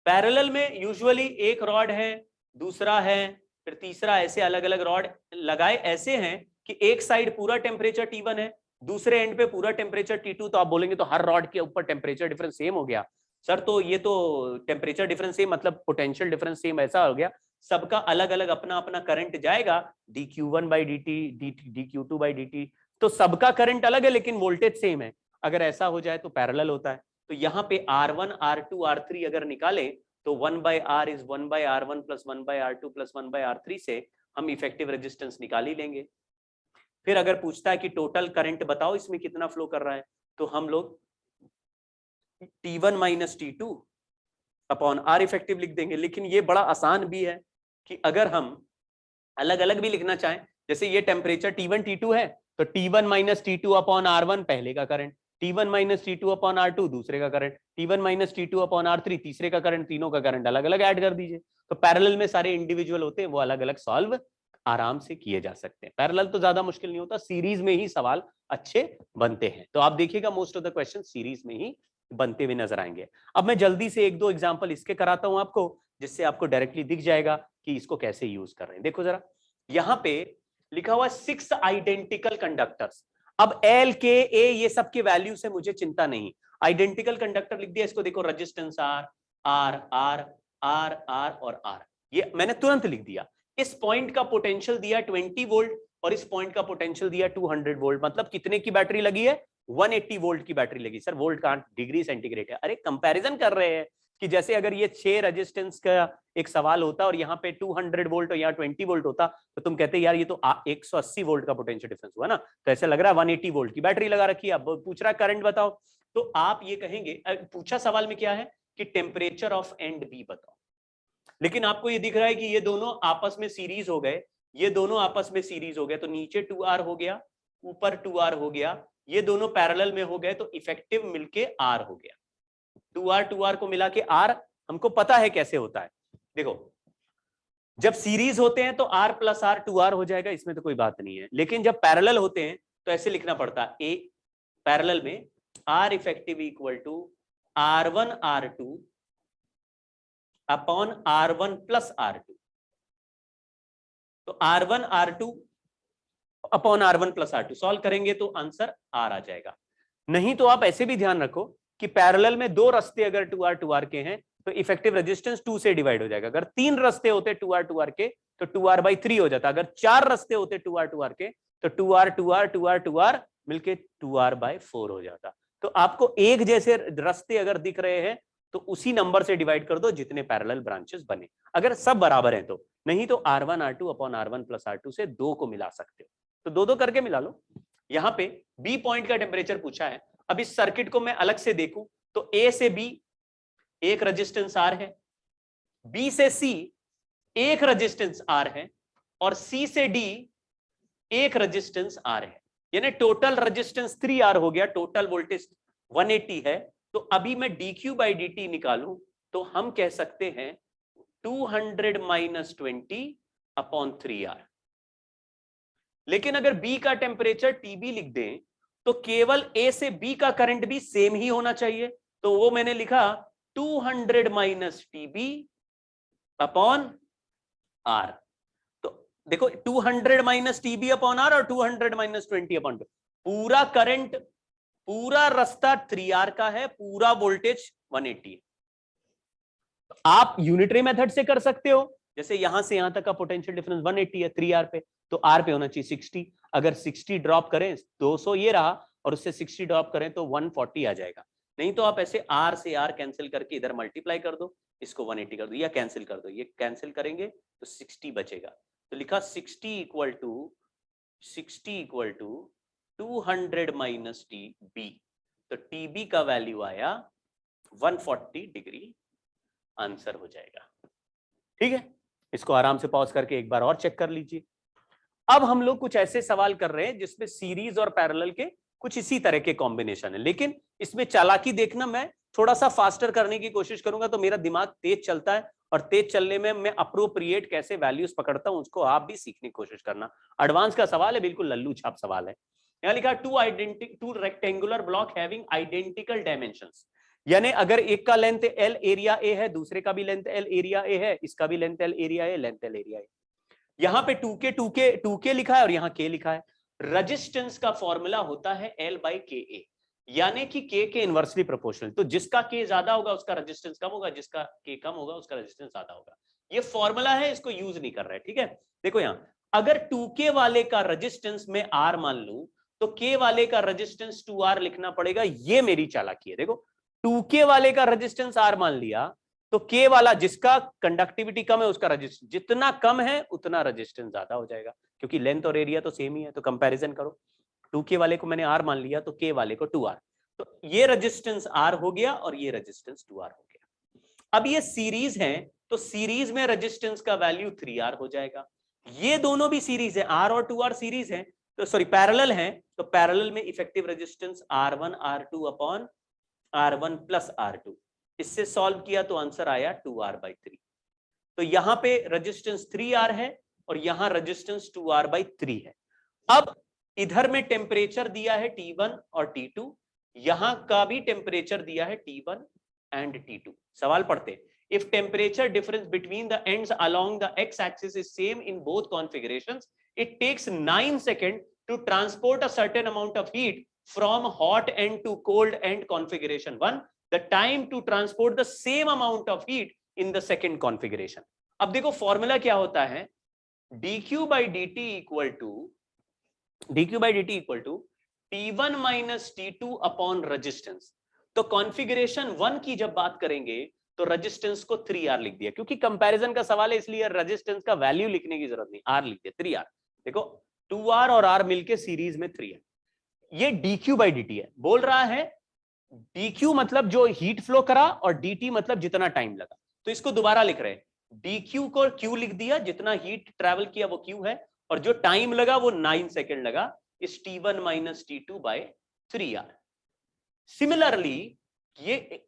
पैरेलल में यूजुअली एक रॉड है, दूसरा है, फिर तीसरा, ऐसे अलग अलग रॉड लगाए ऐसे हैं कि एक साइड पूरा टेम्परेचर T1 है, दूसरे एंड पे पूरा टेम्परेचर T2। तो आप बोलेंगे तो हर रॉड के ऊपर टेम्परेचर डिफरेंस सेम हो गया सर, तो ये तो टेम्परेचर डिफरेंस सेम मतलब पोटेंशियल डिफरेंस सेम ऐसा हो गया, सबका अलग अलग अपना अपना करंट जाएगा dQ1/dt dQ2/dt, तो सबका करंट अलग है लेकिन वोल्टेज सेम है। अगर ऐसा हो जाए तो पैरेलल होता है। तो यहाँ पे R1 R2 R3 अगर निकालें तो 1/R is 1/R1 plus 1/R2 plus 1/R3 से हम इफेक्टिव रेजिस्टेंस निकाल ही लेंगे। फिर अगर पूछता है कि टोटल करंट बताओ इसमें कितना फ्लो कर रहा है तो हम लोग T1 minus T2 upon R effective लिख देंगे। लेकिन ये बड़ा आसान भी है कि अगर हम अलग अलग भी लिखना चाहें, जैसे ये टेम्परेचर T1 T2 है तो T1 minus T2 upon R1 पहले का current, T1 minus T2 upon R2 दूसरे का current, T1 minus T2 upon R3 तीसरे का करंट, तीनों का करंट अलग अलग ऐड कर दीजिए। तो पैरेलल में सारे इंडिविजुअल होते हैं, वो अलग अलग सॉल्व आराम से किए जा सकते हैं। पैरेलल तो ज्यादा मुश्किल नहीं होता, सीरीज में ही सवाल अच्छे बनते हैं। तो आप देखिएगा most of the question series में ही बनते हुए नजर आएंगे। अब मैं जल्दी से एक दो एग्जांपल इसके कराता हूं आपको, जिससे आपको डायरेक्टली दिख जाएगा कि इसको कैसे यूज कर रहे हैं। देखो जरा, यहां पे लिखा हुआ 6 आइडेंटिकल कंडक्टर्स। अब एल के ए ये सब के वैल्यू से मुझे चिंता नहीं, आइडेंटिकल कंडक्टर लिख दिया, इसको देखो resistance R R R R R और आर, ये मैंने तुरंत लिख दिया। इस पॉइंट का पोटेंशियल दिया 20 वोल्ट और इस पॉइंट का पोटेंशियल दिया 200 वोल्ट, मतलब कितने की बैटरी लगी है, 180 वोल्ट की बैटरी लगी। सर वोल्ट का डिग्री सेंटीग्रेड है। अरे कंपैरिजन कर रहे हैं कि जैसे अगर ये 6 रेजिस्टेंस का एक सवाल होता और यहाँ पे 200 वोल्ट और यहाँ 20 वोल्ट होता तो तुम कहते यार ये तो 180 वोल्ट का पोटेंशियल डिफरेंस हुआ ना, तो ऐसे लग रहा है 180 वोल्ट की बैटरी लगा रखी है। अब पूछ रहा है करंट बताओ, तो आप ये कहेंगे, पूछा सवाल में क्या है कि टेम्परेचर ऑफ एंड बी बताओ, लेकिन आपको ये दिख रहा है कि ये दोनों आपस में सीरीज हो गए, ये दोनों आपस में सीरीज हो गए, तो नीचे 2R हो गया, ऊपर 2R हो गया, ये दोनों पैरेलल में हो गए तो इफेक्टिव मिलके R हो गया। 2R को मिला के R हमको पता है कैसे होता है। देखो जब सीरीज होते हैं तो R प्लस R 2R हो जाएगा, इसमें तो कोई बात नहीं है। लेकिन जब पैरेलल होते हैं तो ऐसे लिखना पड़ता है, ए पैरेलल में R effective equal to R1 R2 upon R1 plus R2। तो R1 R2 upon R1 plus R2 solve करेंगे तो आंसर R आ जाएगा। नहीं तो आप ऐसे भी ध्यान रखो कि पैरेलल में दो रास्ते अगर 2R के हैं तो इफेक्टिव रेजिस्टेंस 2 से डिवाइड हो जाएगा। अगर 3 रास्ते होते 2R के तो 2R/3 हो जाता। अगर 4 रास्ते होते 2R के तो 2R मिलके 2R/4 हो जाता। तो आपको एक जैसे रास्ते अगर दिख रहे हैं तो उसी नंबर से डिवाइड कर दो जितने पैरेलल ब्रांचेस बने, अगर सब बराबर हैं तो। नहीं तो R1 R2 upon R1 plus R2 से 2 को मिला सकते हो, तो दो दो करके मिला लो। यहाँ पे बी पॉइंट का टेम्परेचर पूछा है। अब इस सर्किट को मैं अलग से देखूं तो ए से बी एक रेजिस्टेंस R है, बी से सी एक रेजिस्टेंस R है और सी से डी एक रेजिस्टेंस R है, यानी टोटल रेजिस्टेंस 3R हो गया। टोटल वोल्टेज 180 है। तो अभी मैं dQ/dt निकालूं तो हम कह सकते हैं 200 माइनस 20 अपॉन 3R। लेकिन अगर B का टेम्परेचर TB लिख दें तो केवल ए से बी का करंट भी सेम ही होना चाहिए, तो वो मैंने लिखा 200 माइनस टीबी अपॉन आर। तो देखो 200 माइनस टीबी अपॉन आर और 200 माइनस 20 अपॉन 2, पूरा करंट, पूरा रास्ता 3R का है, पूरा वोल्टेज 180 है। तो आप यूनिटरी मेथड से कर सकते हो, जैसे यहां से यहां तक का पोटेंशियल डिफरेंस 180 है 3R पे, तो R पे होना चाहिए 60। अगर 60 ड्रॉप करें 200 ये रहा और उससे 60 ड्रॉप करें तो 140 आ जाएगा। नहीं तो आप ऐसे R से R कैंसिल करके इधर मल्टीप्लाई कर दो, इसको 180 कर दो या कैंसिल कर दो, ये कैंसिल करेंगे तो 60 बचेगा। तो लिखा 60 इक्वल टू 200 माइनस टीबी, तो टीबी का वैल्यू आया 140 डिग्री, आंसर हो जाएगा। ठीक है, इसको आराम से पॉज करके एक बार और चेक कर लीजिए। अब हम लोग कुछ ऐसे सवाल कर रहे हैं जिसमें सीरीज और पैरेलल के कुछ इसी तरह के कॉम्बिनेशन है, लेकिन इसमें चालाकी देखना, मैं थोड़ा सा फास्टर करने की कोशिश करूंगा तो मेरा दिमाग तेज चलता है, और तेज चलने में मैं अप्रोप्रिएट कैसे वैल्यूज पकड़ता हूं उसको आप भी सीखने की कोशिश करना। एडवांस का सवाल है, बिल्कुल लल्लू छाप सवाल है। यहां लिखा two rectangular block having identical dimensions, यानी अगर एक का लेंथ एल एरिया ए है, दूसरे का भी लेंथ एल एरिया ए है, इसका भी length L area A, length L area A. यहां पे 2K लिखा है और यहां K लिखा है। रेजिस्टेंस का फॉर्मूला होता है L बाई KA, यानी कि K के इनवर्सली प्रोपोर्शनल, तो जिसका K ज्यादा होगा उसका रेजिस्टेंस कम होगा, जिसका K कम होगा उसका रेजिस्टेंस ज्यादा होगा। ये फॉर्मूला है, इसको यूज नहीं कर रहे, ठीक है। देखो यहां अगर 2K वाले का रेजिस्टेंस में R मान लूं तो K वाले का रेजिस्टेंस 2R लिखना पड़ेगा, ये मेरी चालाकी है। देखो 2K वाले का रेजिस्टेंस R मान लिया तो K वाला जिसका कंडक्टिविटी कम है उसका रेजिस्टेंस, जितना कम है उतना रेजिस्टेंस ज्यादा हो जाएगा, क्योंकि लेंथ और एरिया तो सेम ही है। तो कंपैरिजन करो, 2K वाले को मैंने R मान लिया तो K वाले को 2R, तो ये रेजिस्टेंस R हो गया और ये रेजिस्टेंस 2R हो गया। अब ये सीरीज है तो सीरीज में रेजिस्टेंस का वैल्यू 3R हो जाएगा। ये दोनों भी सीरीज है, R और 2R सीरीज है, तो सॉरी पैरेलल है, तो पैरेलल में effective resistance R1 R2 upon R1 plus R2, इससे सॉल्व किया तो आंसर आया 2R/3। तो यहां पे रेजिस्टेंस 3R है और यहां रेजिस्टेंस 2R/3 है। अब इधर में टेम्परेचर दिया है T1 और T2, यहां का भी टेम्परेचर दिया है T1 एंड T2। सवाल पढ़ते, if temperature difference between the ends along the X axis is same in both configurations, it takes 9 second to transport a certain amount of heat from hot end to cold end configuration 1, the time to transport the same amount of heat in the second configuration। अब देखो फॉर्मूला क्या होता है, dq by dt equal to T1 minus T2 upon resistance। तो कॉन्फ़िगरेशन 1 की जब बात करेंगे तो रेजिस्टेंस को 3R लिख दिया, क्योंकि कंपैरिजन का सवाल है इसलिए रेजिस्टेंस का वैल्यू लिखने की जरूरत नहीं, R लिख दिया 3R। देखो 2R और R मिलके सीरीज में 3 है। ये dq by dt है, बोल रहा है dq मतलब जो हीट फ्लो करा और dt मतलब जितना टाइम लगा, तो इसको दोबारा लिख रहे हैं, dq को q लिख दिया, जितना हीट ट्रैवल किया वो q है, और जो टाइम लगा वो 9 सेकंड लगा, इस T1 minus T2 by 3R। Similarly ये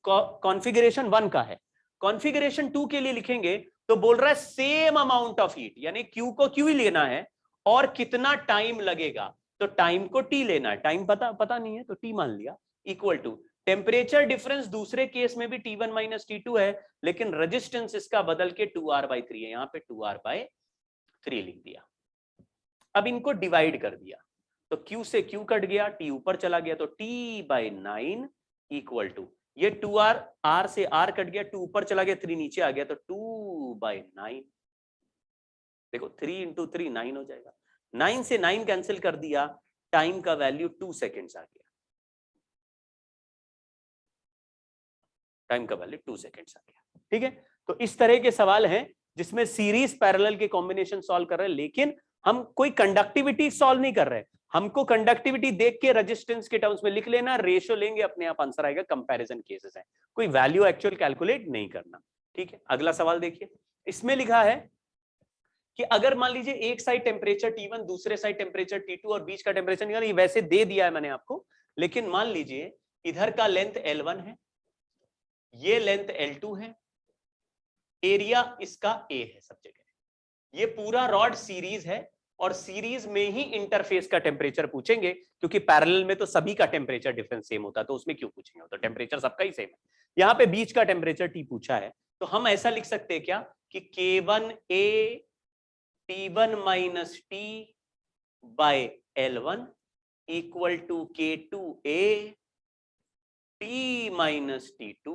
कॉन्फ़िगरेशन 1 का है, कॉन्फ़िगरेशन 2 के लिए लिखेंगे तो बोल रहा है सेम अमाउंट ऑफ हीट, यानी q को q ही लेना है और कितना टाइम लगेगा, तो टाइम को t लेना है, टाइम पता नहीं है तो t मान लिया, इक्वल टू टेम्परेचर डिफरेंस दूसरे केस में भी T1 माइनस T2 है, लेकिन रेजिस्टेंस इसका बदल के 2R/3 है, यहां पे 2R/3 लिख दिया। अब इनको डिवाइड कर दिया तो q से q कट गया, t ऊपर चला गया, तो T/9 इक्वल टू ये 2R, R से R कट गया, 2 ऊपर चला गया, 3 नीचे आ गया, तो 2/9। देखो 3 into 3 9 हो जाएगा, 9 से 9 कैंसिल कर दिया, टाइम का वैल्यू 2 सेकेंड्स आ गया, टाइम का वैल्यू 2 सेकेंड्स आ गया। ठीक है, तो इस तरह के सवाल हैं जिसमें सीरीज पैरेलल के कॉम्बिनेशन सॉल्व कर रहे हैं, लेकिन हम कोई कंडक्टिविटी सॉल्व नहीं कर रहे, हमको कंडक्टिविटी देख के रेजिस्टेंस के टर्म्स में लिख लेना, रेशियो लेंगे, अपने आप आंसर आएगा। कंपैरिजन केसेस है, कोई वैल्यू एक्चुअल कैलकुलेट नहीं करना। ठीक है, अगला सवाल देखिए, इसमें लिखा है कि अगर मान लीजिए एक साइड टेम्परेचर T1 दूसरे साइड टेम्परेचर T2 और बीच का टेम्परेचर निकाल, ये वैसे दे दिया है मैंने आपको, लेकिन मान लीजिए इधर का लेंथ L1 है, ये लेंथ L2 है, एरिया इसका A है सब जगह, ये पूरा रॉड सीरीज है, और सीरीज में ही इंटरफेस का टेम्परेचर पूछेंगे, क्योंकि पैरेलल में तो सभी का टेम्परेचर डिफरेंस सेम होता है, तो उसमें क्यों पूछेंगे, तो टेम्परेचर सबका ही सेम है। यहाँ पे बीच का टेम्परेचर T पूछा है, तो हम ऐसा लिख सकते हैं क्या कि K1A T1 minus T by L1 equal to K2A T minus T2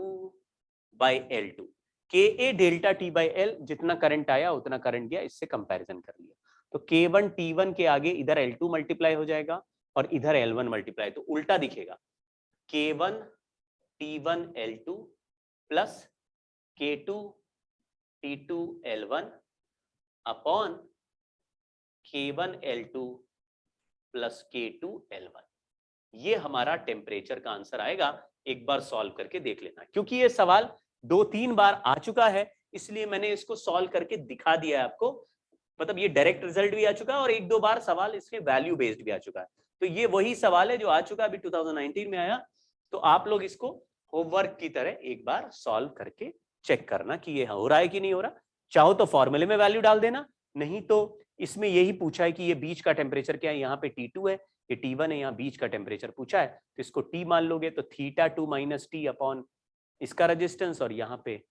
by L2। Ka delta T by L, जितना करंट आया उतना करंट गया, इससे कंपैरिजन कर लिया। तो K1 T1 के आगे इधर L2 मल्टीप्लाई हो जाएगा और इधर L1 मल्टीप्लाई, तो उल्टा दिखेगा K1 T1 L2 plus K2 T2 L1 upon K1 L2 plus K2 L1। ये हमारा टेम्परेचर का आंसर आएगा। एक बार सॉल्व करके देख लेना, क्योंकि ये सवाल 2-3 बार आ चुका है, इसलिए मैंने इसको सॉल्व करके दिखा दिया है आपको। मतलब ये डायरेक्ट रिजल्ट भी आ चुका है और 1-2 बार सवाल इसके वैल्यू बेस्ड भी आ चुका है। तो ये वही सवाल है जो आ चुका अभी 2019 में आया। तो आप लोग इसको होमवर्क की तरह एक बार सॉल्व करके चेक करना कि ये हो रहा है कि नहीं हो रहा। चाहो तो फॉर्मूले में वैल्यू डाल देना, नहीं तो इसमें यही पूछा है कि ये बीच का टेम्परेचर क्या है, यहाँ पे T2 है, ये T1 है, यहाँ बीच का टेम्परेचर पूछा है, तो इसको T मान लोगे तो θ2 माइनस T अपॉन इसका रेजिस्टेंस, और यहाँ पे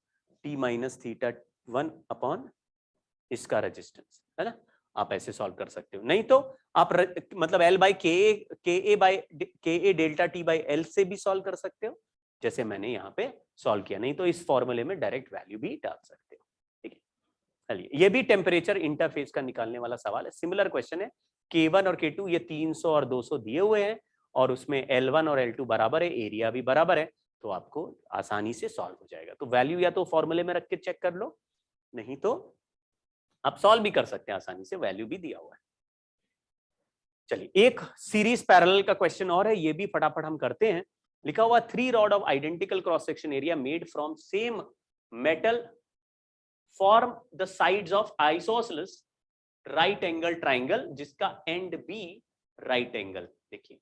T माइनस θ1 अपॉन इसका रेजिस्टेंस, है ना। आप ऐसे सॉल्व कर सकते हो, नहीं तो आप मतलब L by Ka delta T by L से भी सॉल्व कर सकते हो, जैसे मैंने यहाँ पे सॉल्व किया, नहीं तो इस फॉर्मूले में डायरेक्ट वैल्यू भी डाल सकते हो। ठीक है, चलिए ये भी टेम्परेचर इंटरफेस का निकालने वाला सवाल है, सिमिलर क्वेश्चन है। K1 और K2 ये 300 और 200 दिए हुए हैं, और उसमें L1 और L2 बराबर है, एरिया भी बराबर है, तो आपको आसानी से सॉल्व हो जाएगा। तो वैल्यू या तो फॉर्मूले में रख के चेक कर लो, नहीं तो आप सॉल्व भी कर सकते हैं आसानी से, वैल्यू भी दिया हुआ है। चलिए एक सीरीज पैरेलल का क्वेश्चन और है, ये भी फटाफट हम करते हैं। लिखा हुआ 3 rod of identical cross section area made from same metal form the sides of isosceles right angle triangle जिसका एंड बी राइट एंगल। देखिए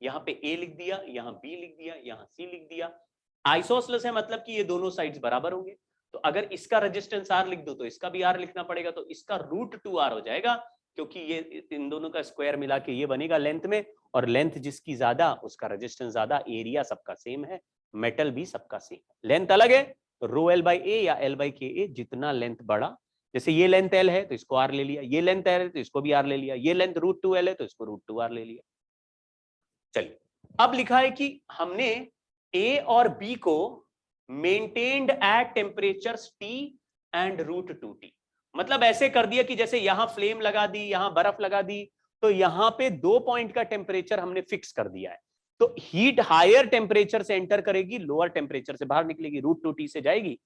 यहाँ पे A लिख दिया, यहाँ B लिख दिया, यहाँ C लिख दिया। आइसोसेलेस है मतलब कि ये दोनों साइड्स बराबर होंगे, तो अगर इसका रेजिस्टेंस R लिख दो तो इसका भी R लिखना पड़ेगा, तो इसका √2R हो जाएगा, क्योंकि ये इन दोनों का स्क्वायर मिला के ये बनेगा लेंथ में, और लेंथ जिसकी ज्यादा उसका रेजिस्टेंस ज्यादा, एरिया सबका सेम है, मेटल भी सबका सेम है। लेंथ अलग है तो ρL/A या L/KA, जितना लेंथ बड़ा, जैसे ये लेंथ L है तो इसको R ले लिया, ये लेंथ L है तो इसको भी R ले लिया, ये लेंथ √2L है तो इसको √2R ले लिया। चलिए अब लिखा है कि हमने A और B को maintained eight temperatures T and √2T, मतलब ऐसे कर दिया कि जैसे यहां फ्लेम लगा दी, यहां बर्फ लगा दी, तो यहां पे 2 पॉइंट का टेम्परेचर हमने फिक्स कर दिया है। तो हीट हायर टेम्परेचर से एंटर करेगी, लोअर टेम्परेचर से बाहर निकलेगी, √2T से जाएगी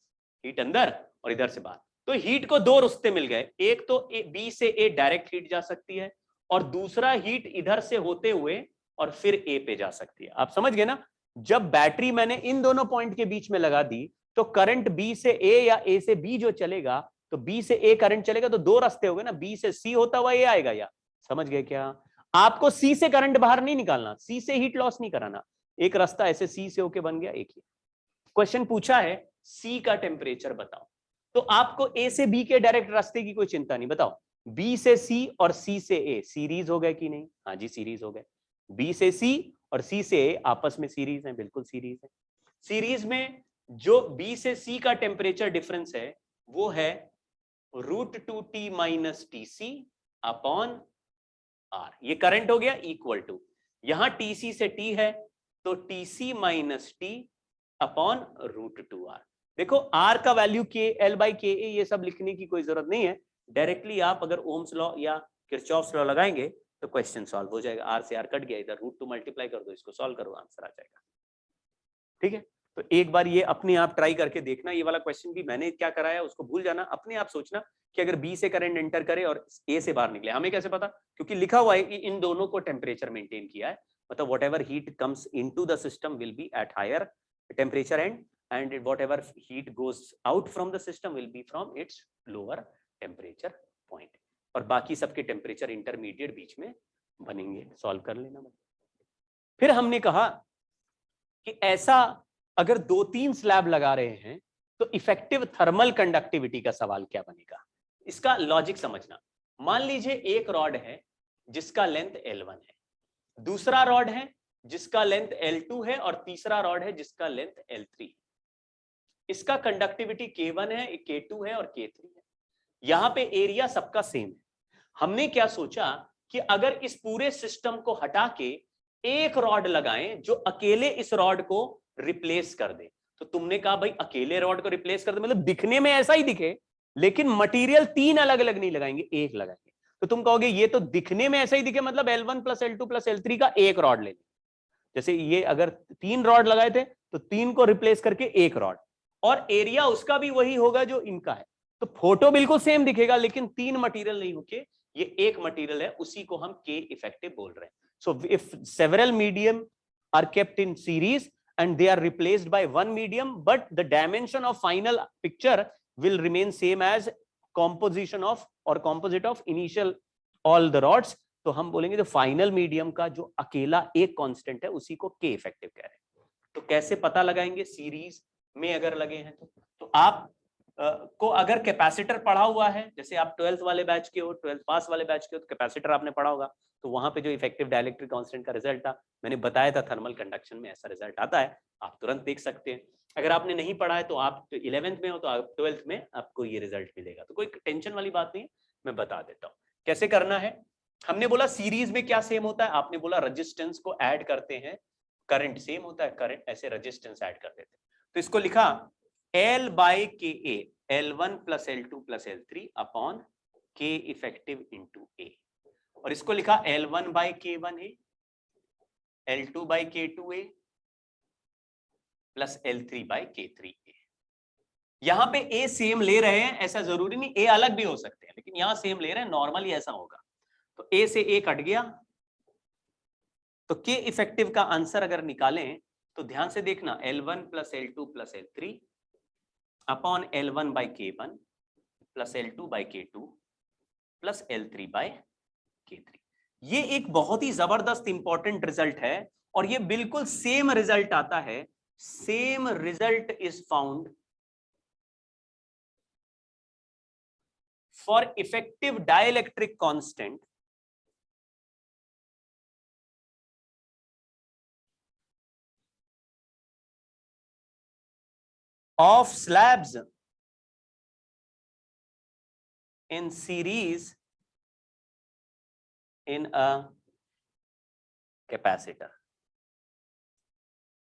हीट अंदर और इधर से बाहर। तो हीट को 2 रास्ते मिल गए, एक तो B से A डायरेक्ट हीट जा सकती है, और दूसरा हीट इधर से होते हुए और फिर A पे जा सकती है। आप समझ गए ना, जब बैटरी मैंने इन दोनों पॉइंट के बीच में लगा दी तो करंट B से A या A से B जो चलेगा, तो B से A करंट चलेगा, तो 2 रास्ते हो गए ना, B से C होता हुआ A आएगा, या समझ गए क्या। आपको C से करंट बाहर नहीं निकालना, C से हीट लॉस नहीं कराना, एक रास्ता ऐसे C से होके बन गया, एक ही। क्वेश्चन पूछा है C का टेम्परेचर बताओ, तो आपको A से B के डायरेक्ट रास्ते की कोई चिंता नहीं। बताओ B से C और C से A सीरीज हो गए कि नहीं, हाँ जी सीरीज हो गए। B से C और C से A आपस में सीरीज है, बिल्कुल सीरीज है। सीरीज में जो B से C का टेम्परेचर डिफरेंस है वो है √2T minus TC upon R। ये करंट हो गया इक्वल टू, यहां TC से T है तो TC minus T upon √2R। देखो R का वैल्यू L/KA ये सब लिखने की कोई जरूरत नहीं है, डायरेक्टली आप अगर ओम्स लॉ या किरचॉफ्स लॉ लगाएंगे तो क्वेश्चन सॉल्व हो जाएगा। R से R कट गया, इधर √2 मल्टीप्लाई कर दो, इसको सॉल्व करो, आंसर आ जाएगा। ठीक है, तो एक बार ये अपने आप ट्राई करके देखना। ये वाला क्वेश्चन भी मैंने क्या कराया उसको भूल जाना, अपने आप सोचना कि अगर B से करंट एंटर करे और A से बाहर निकले, हमें कैसे पता, क्योंकि लिखा हुआ है कि इन दोनों को टेम्परेचर मेंटेन किया है, मतलब whatever heat comes into the system will be at higher temperature and whatever heat goes out from the system will be from its lower temperature point, और बाकी सबके टेम्परेचर इंटरमीडिएट बीच में बनेंगे। सॉल्व कर लेना। फिर हमने कहा कि ऐसा अगर 2-3 स्लैब लगा रहे हैं तो इफेक्टिव थर्मल कंडक्टिविटी का सवाल क्या बनेगा, इसका लॉजिक समझना। मान लीजिए एक रॉड है जिसका लेंथ L1 है, दूसरा रॉड है जिसका लेंथ L2 है और तीसरा रॉड है जिसका लेंथ L3 है। इसका कंडक्टिविटी K1 है, K2 है और K3 है। यहां पे एरिया सबका सेम है। हमने क्या सोचा कि अगर इस पूरे सिस्टम को हटा के एक रॉड लगाएं जो अकेले इस रॉड को रिप्लेस कर दे। तो तुमने कहा भाई अकेले रॉड को रिप्लेस कर दे मतलब दिखने में ऐसा ही दिखे, लेकिन मटेरियल तीन अलग अलग नहीं लगाएंगे, एक लगाएंगे। तो तुम कहोगे ये तो दिखने में ऐसा ही दिखे, मतलब L1 plus L2 plus L3 का एक रॉड ले। जैसे ये अगर तीन रॉड लगाए थे तो तीन को रिप्लेस करके एक रॉड, और एरिया उसका भी वही होगा जो इनका है। तो फोटो बिल्कुल सेम दिखेगा, लेकिन तीन मटेरियल नहीं होके ये एक मटेरियल है, उसी को हम के इफेक्टिव बोल रहे हैं। So if several medium are kept in series and they are replaced by one medium, but the dimension of final picture will remain same as composition of or composite of initial all the rods. तो हम बोलेंगे जो फाइनल मीडियम का जो अकेला एक कांस्टेंट है उसी को के इफेक्टिव कह रहे हैं। तो कैसे पता लगाएंगे? सीरीज में अगर लगे हैं तो आप को अगर कैपेसिटर पढ़ा हुआ है, जैसे आप 12th वाले बैच के हो, 12th पास वाले बैच के हो, तो कैपेसिटर आपने पढ़ा होगा, तो वहां पे जो इफेक्टिव डाइलेक्ट्रिक कांस्टेंट का रिजल्ट था मैंने बताया था, थर्मल कंडक्शन में ऐसा रिजल्ट आता है, आप तुरंत देख सकते हैं। अगर आपने नहीं पढ़ा है तो आप 11th में हो तो आप 12th में आपको ये रिजल्ट मिलेगा। तो कोई टेंशन वाली बात नहीं है, मैं बता देता हूँ कैसे करना है। हमने बोला सीरीज में क्या सेम होता है, आपने बोला रेजिस्टेंस को ऐड करते हैं, करंट सेम होता है, करंट ऐसे रेजिस्टेंस ऐड कर देते हैं। तो इसको लिखा L बाई के ए, L1 plus L2 plus L3 upon के इफेक्टिव इंटू ए, और इसको लिखा L1 by K1A, L2 by K2A plus L3 by K3A। यहां पे A सेम ले रहे हैं, ऐसा जरूरी नहीं, A अलग भी हो सकते हैं, लेकिन यहां सेम ले रहे हैं, नॉर्मली ऐसा होगा। तो A से A कट गया, तो K इफेक्टिव का आंसर अगर निकालें तो ध्यान से देखना, L1 plus L2 plus L3 upon L1 by K1 plus L2 by K2 plus L3 by K3। ये एक बहुत ही जबरदस्त इंपॉर्टेंट रिजल्ट है, और ये बिल्कुल सेम रिजल्ट आता है। Same result is found for effective dielectric constant of slabs in series in a capacitor।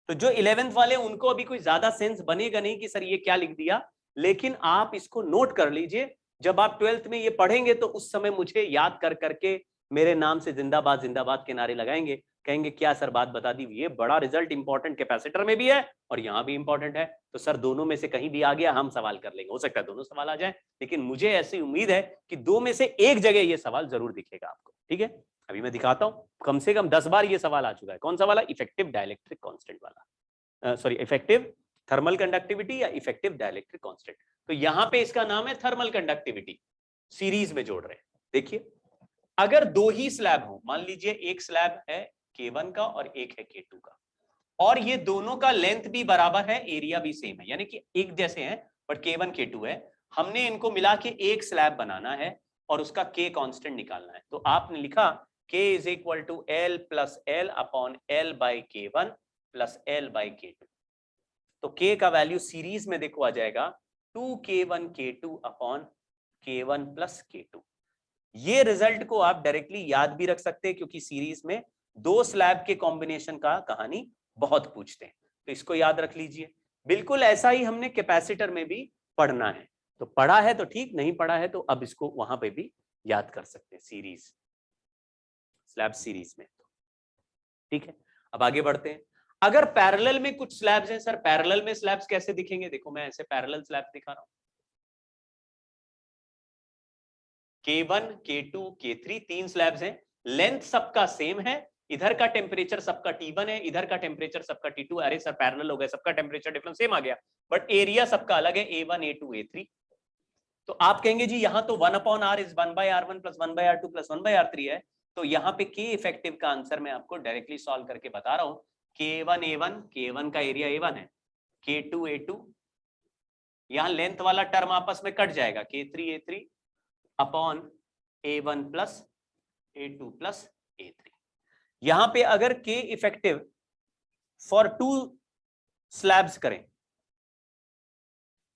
तो जो 11th वाले उनको अभी कोई ज्यादा सेंस बनेगा नहीं कि सर ये क्या लिख दिया, लेकिन आप इसको नोट कर लीजिए, जब आप 12th में ये पढ़ेंगे तो उस समय मुझे याद कर करके मेरे नाम से जिंदाबाद जिंदाबाद के नारे लगाएंगे, कहेंगे क्या सर बात बता दी, ये बड़ा रिजल्ट इंपॉर्टेंट कैपेसिटर में भी है और यहाँ भी इंपॉर्टेंट है। तो सर दोनों में से कहीं भी आ गया हम सवाल कर लेंगे, हो सकता है दोनों सवाल आ जाए, लेकिन मुझे ऐसी उम्मीद है कि दो में से एक जगह ये सवाल जरूर दिखेगा आपको। ठीक है, अभी मैं दिखाता हूं, कम से कम 10 बार ये सवाल आ चुका है। कौन सा वाला? इफेक्टिव डाइलेक्ट्रिक कांस्टेंट वाला, सॉरी इफेक्टिव थर्मल कंडक्टिविटी या इफेक्टिव डाइलेक्ट्रिक कांस्टेंट। तो यहां पे इसका नाम है थर्मल कंडक्टिविटी, सीरीज में जोड़ रहे हैं। देखिए अगर दो ही स्लैब हो, मान लीजिए एक स्लैब है K1 का और एक है K2 का, और ये दोनों का लेंथ भी बराबर है, एरिया भी सेम है, यानी कि एक जैसे हैं, बट K1 K2 है, हमने इनको मिला के एक स्लैब बनाना है और उसका K कांस्टेंट निकालना है। तो आपने लिखा K is equal to L plus L upon L by K1 plus L by K2। तो K का वैल्यू सीरीज में देखो आ जाएगा 2K1 K2 upon K1 plus K2। ये रिजल्ट को आप डायरेक्टली याद भी रख सकते हैं, क्योंकि सीरीज में दो स्लैब के कॉम्बिनेशन का कहानी बहुत पूछते हैं, तो इसको याद रख लीजिए। बिल्कुल ऐसा ही हमने कैपेसिटर में भी पढ़ना है, तो पढ़ा है तो ठीक, नहीं पढ़ा है तो अब इसको वहां पे भी याद कर सकते हैं, सीरीज स्लैब सीरीज में। ठीक है, अब आगे बढ़ते हैं। अगर पैरेलल में कुछ स्लैब्स हैं, सर पैरेलल में स्लैब्स कैसे दिखेंगे? देखो मैं ऐसे पैरेलल स्लैब दिखा रहा हूं, K1 K2 K3 तीन स्लैब्स हैं, लेंथ सबका सेम है, इधर का टेम्परेचर सबका T1 है, इधर का टेम्परेचर सबका T2। अरे सर पैरेलल हो गए, सबका टेम्परेचर डिफरेंस सेम आ गया, बट एरिया सबका अलग है, A1 A2 A3। तो आप कहेंगे जी यहाँ तो 1/r is 1/r1 plus 1/r2 plus 1/r3 है, तो यहाँ पे K इफेक्टिव का आंसर मैं आपको डायरेक्टली सॉल्व करके बता रहा हूं। K1 A1, K1 का एरिया A1 है, K2 A2, यहाँ लेंथ वाला टर्म आपस में कट जाएगा, K3 A3 upon A1 plus A2 plus A3। यहां पे अगर K इफेक्टिव फॉर 2 स्लैब्स करें,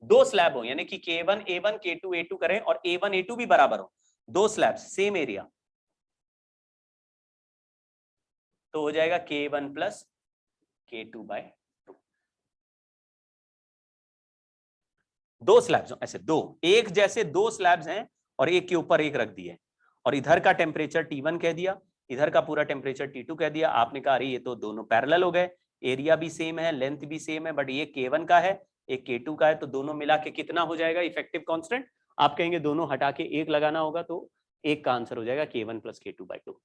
2 स्लैब हो, यानी कि K1 A1 K2 A2 करें और A1 A2 भी बराबर हो, 2 स्लैब्स सेम एरिया, तो हो जाएगा K1 plus K2 bye 2। 2 slabs ऐसे, दो एक जैसे 2 स्लैब्स हैं और एक के ऊपर एक रख दिए, और इधर का टेम्परेचर T1 कह दिया, इधर का पूरा टेम्परेचर T2 कह दिया। आपने कहा अरे ये तो दोनों पैरेलल हो गए, एरिया भी सेम है, लेंथ भी सेम है, बट ये K1 का है, एक K2 का है, तो दोनों मिला के कितना हो जाएगा इफेक्टिव कांस्टेंट? आप कहेंगे दोनों हटा के एक लगाना होगा, तो एक का आंसर हो जाएगा K1 plus K2 bye 2।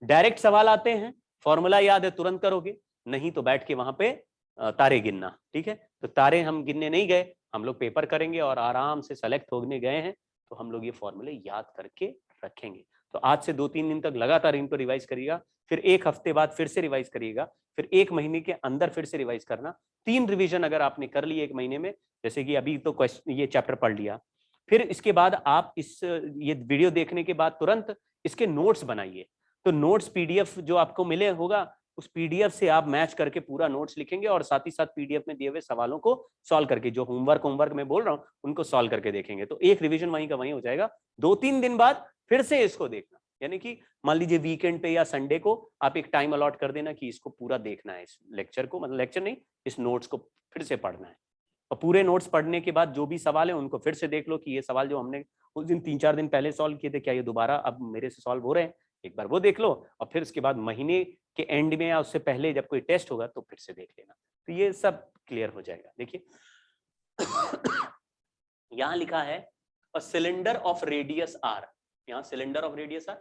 Direct सवाल आते हैं, फॉर्मूला याद है तुरंत करोगे, नहीं तो बैठ के वहां पे तारे गिनना, ठीक है? तो तारे हम गिनने नहीं गए, हम लोग पेपर करेंगे और आराम से सेलेक्ट होने गए हैं, तो हम लोग ये फॉर्मूले याद करके रखेंगे। तो आज से 2-3 दिन तक लगातार इनको रिवाइज करिएगा, फिर एक हफ्ते बाद फिर से रिवाइज करिएगा, फिर एक महीने के अंदर फिर से रिवाइज करना। 3 रिवीजन अगर आपने कर लिए एक महीने में, जैसे कि अभी तो क्वेश्चन ये चैप्टर पढ़ लिया, फिर इसके बाद आप ये वीडियो देखने के बाद तुरंत इसके नोट्स बनाइए। तो नोट्स पीडीएफ जो आपको मिले होगा, उस पीडीएफ से आप मैच करके पूरा नोट्स लिखेंगे और साथ ही साथ पीडीएफ में दिए हुए सवालों को सॉल्व करके, जो होमवर्क में बोल रहा हूं उनको सॉल्व करके देखेंगे। तो एक रिवीजन वहीं का वहीं हो जाएगा। 2-3 दिन बाद फिर से इसको देखना, यानी कि मान लीजिए वीकेंड पे या संडे को आप एक टाइम अलॉट कर देना कि इसको पूरा देखना है, इस लेक्चर को, मतलब लेक्चर नहीं, इस नोट्स को फिर से पढ़ना है। और पूरे नोट्स पढ़ने के बाद जो भी सवाल है उनको फिर से देख लो कि ये सवाल जो हमने उस दिन 3-4 दिन पहले सॉल्व किए थे, क्या ये दोबारा अब मेरे से सॉल्व हो रहे हैं? एक बार वो देख लो, और फिर उसके बाद महीने के एंड में या उससे पहले जब कोई टेस्ट होगा तो फिर से देख लेना, तो ये सब क्लियर हो जाएगा। देखिए यहां लिखा है a cylinder of radius r, यहां cylinder of radius r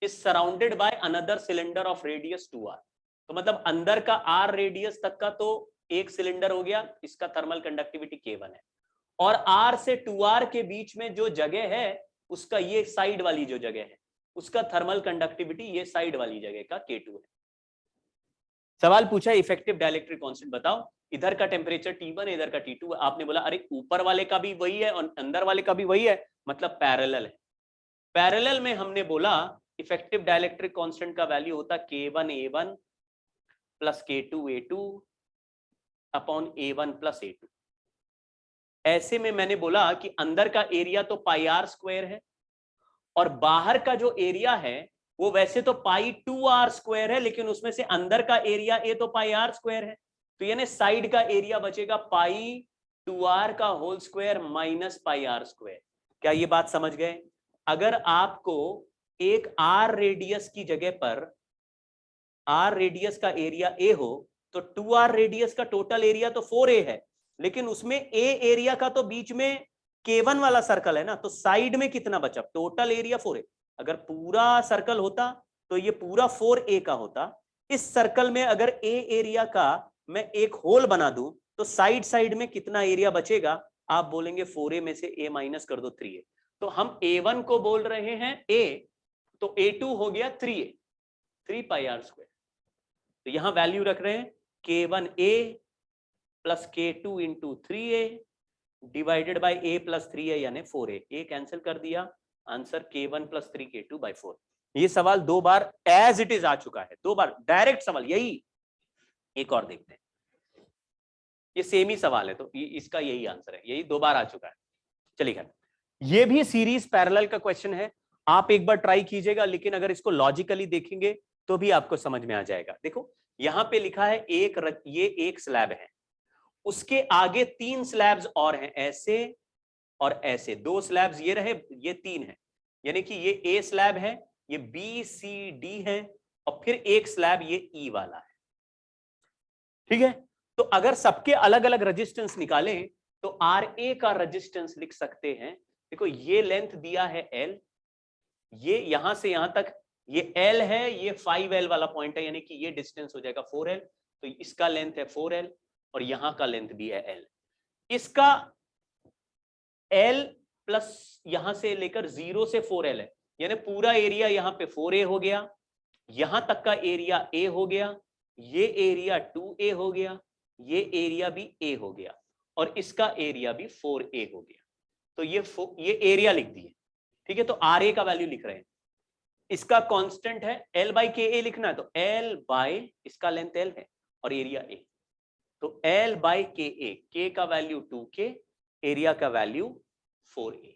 is surrounded by another cylinder of radius 2r। तो मतलब अंदर का r रेडियस तक का तो एक सिलेंडर हो गया, इसका थर्मल कंडक्टिविटी K1 है, और r से 2r के बीच में जो जगह है उसका, ये साइड वाली जो जगह है उसका थर्मल कंडक्टिविटी ये साइड वाली जगह का K2 है। सवाल पूछा इफेक्टिव डाइलेक्ट्रिक कांस्टेंट बताओ, इधर का टेम्परेचर T1 है, इधर का T2 है। आपने बोला अरे ऊपर वाले का भी वही है और अंदर वाले का भी वही है, मतलब पैरेलल है। पैरेलल में हमने बोला इफेक्टिव डाइलेक्ट्रिक कांस्टेंट का वैल्यू होता K1 A1 plus K2 A2 upon A1 plus A2। ऐसे में मैंने बोला कि अंदर का एरिया तो पाई r स्क्वायर है, और बाहर का जो एरिया है वो वैसे तो पाई 2r स्क्वायर है, लेकिन उसमें से अंदर का एरिया ए तो पाई r स्क्वायर है, तो यानी साइड का एरिया बचेगा पाई 2r का whole square minus pi r square. क्या ये बात समझ गए? अगर आपको एक r रेडियस की जगह पर r रेडियस का एरिया a हो, तो 2r रेडियस का टोटल एरिया तो 4a है, लेकिन उसमें a एरिया का तो बीच में K1 वाला सर्कल है ना, तो साइड में कितना बचा? Total area 4a। अगर पूरा सर्कल होता तो ये पूरा 4a का होता। इस सर्कल में अगर a एरिया का मैं एक होल बना दूं तो साइड साइड में कितना एरिया बचेगा? आप बोलेंगे 4a में से a माइनस कर दो 3a, तो हम a1 को बोल रहे हैं a, तो a2 हो गया 3a, 3 पाई r स्क्वायर। तो यहां वैल्यू रख रहे हैं K1a plus K2 into 3a divided by a plus 3a यानी 4a, a कैंसिल कर दिया, answer K1 plus 3K2 by 4। ये सवाल 2 बार एज इट इज आ चुका है, 2 बार डायरेक्ट सवाल। यही एक और देखते हैं, ये सेम ही सवाल है तो इसका यही आंसर है, यही 2 बार आ चुका है। चलिए, ये भी सीरीज पैरेलल का क्वेश्चन है, आप एक बार ट्राई कीजिएगा, लेकिन अगर इसको लॉजिकली देखेंगे तो भी आपको समझ में आ जाएगा। देखो यहां पे लिखा है ये एक स्लैब है, उसके आगे 3 स्लैब्स और हैं, ऐसे और ऐसे 2 स्लैब्स ये रहे, ये 3 है, यानी कि ये ए स्लैब है, ये बी सी डी है, और फिर एक स्लैब ये ई वाला है, ठीक है? तो अगर सबके अलग अलग रेजिस्टेंस निकालें तो आर ए का रेजिस्टेंस लिख सकते हैं। देखो ये लेंथ दिया है L, ये यहां से यहां तक ये L है, ये 5L वाला पॉइंट है, यानी कि ये डिस्टेंस हो जाएगा 4L, तो इसका लेंथ है 4L और यहां का लेंथ भी है L। इसका L प्लस यहां से लेकर 0 से 4L है, यानी पूरा एरिया यहां पे 4A हो गया, यहां तक का एरिया A हो गया, ये एरिया 2A हो गया, ये एरिया भी A हो गया, और इसका एरिया भी 4A हो गया। तो ये एरिया लिख दिए, ठीक है, तो आर ए का वैल्यू लिख रहे हैं, इसका कांस्टेंट है एल बाई के ए लिखना है, तो एल बाई इसका लेंथ एल है और एरिया ए, तो एल बाई के का वैल्यू 2k, एरिया का वैल्यू 4a,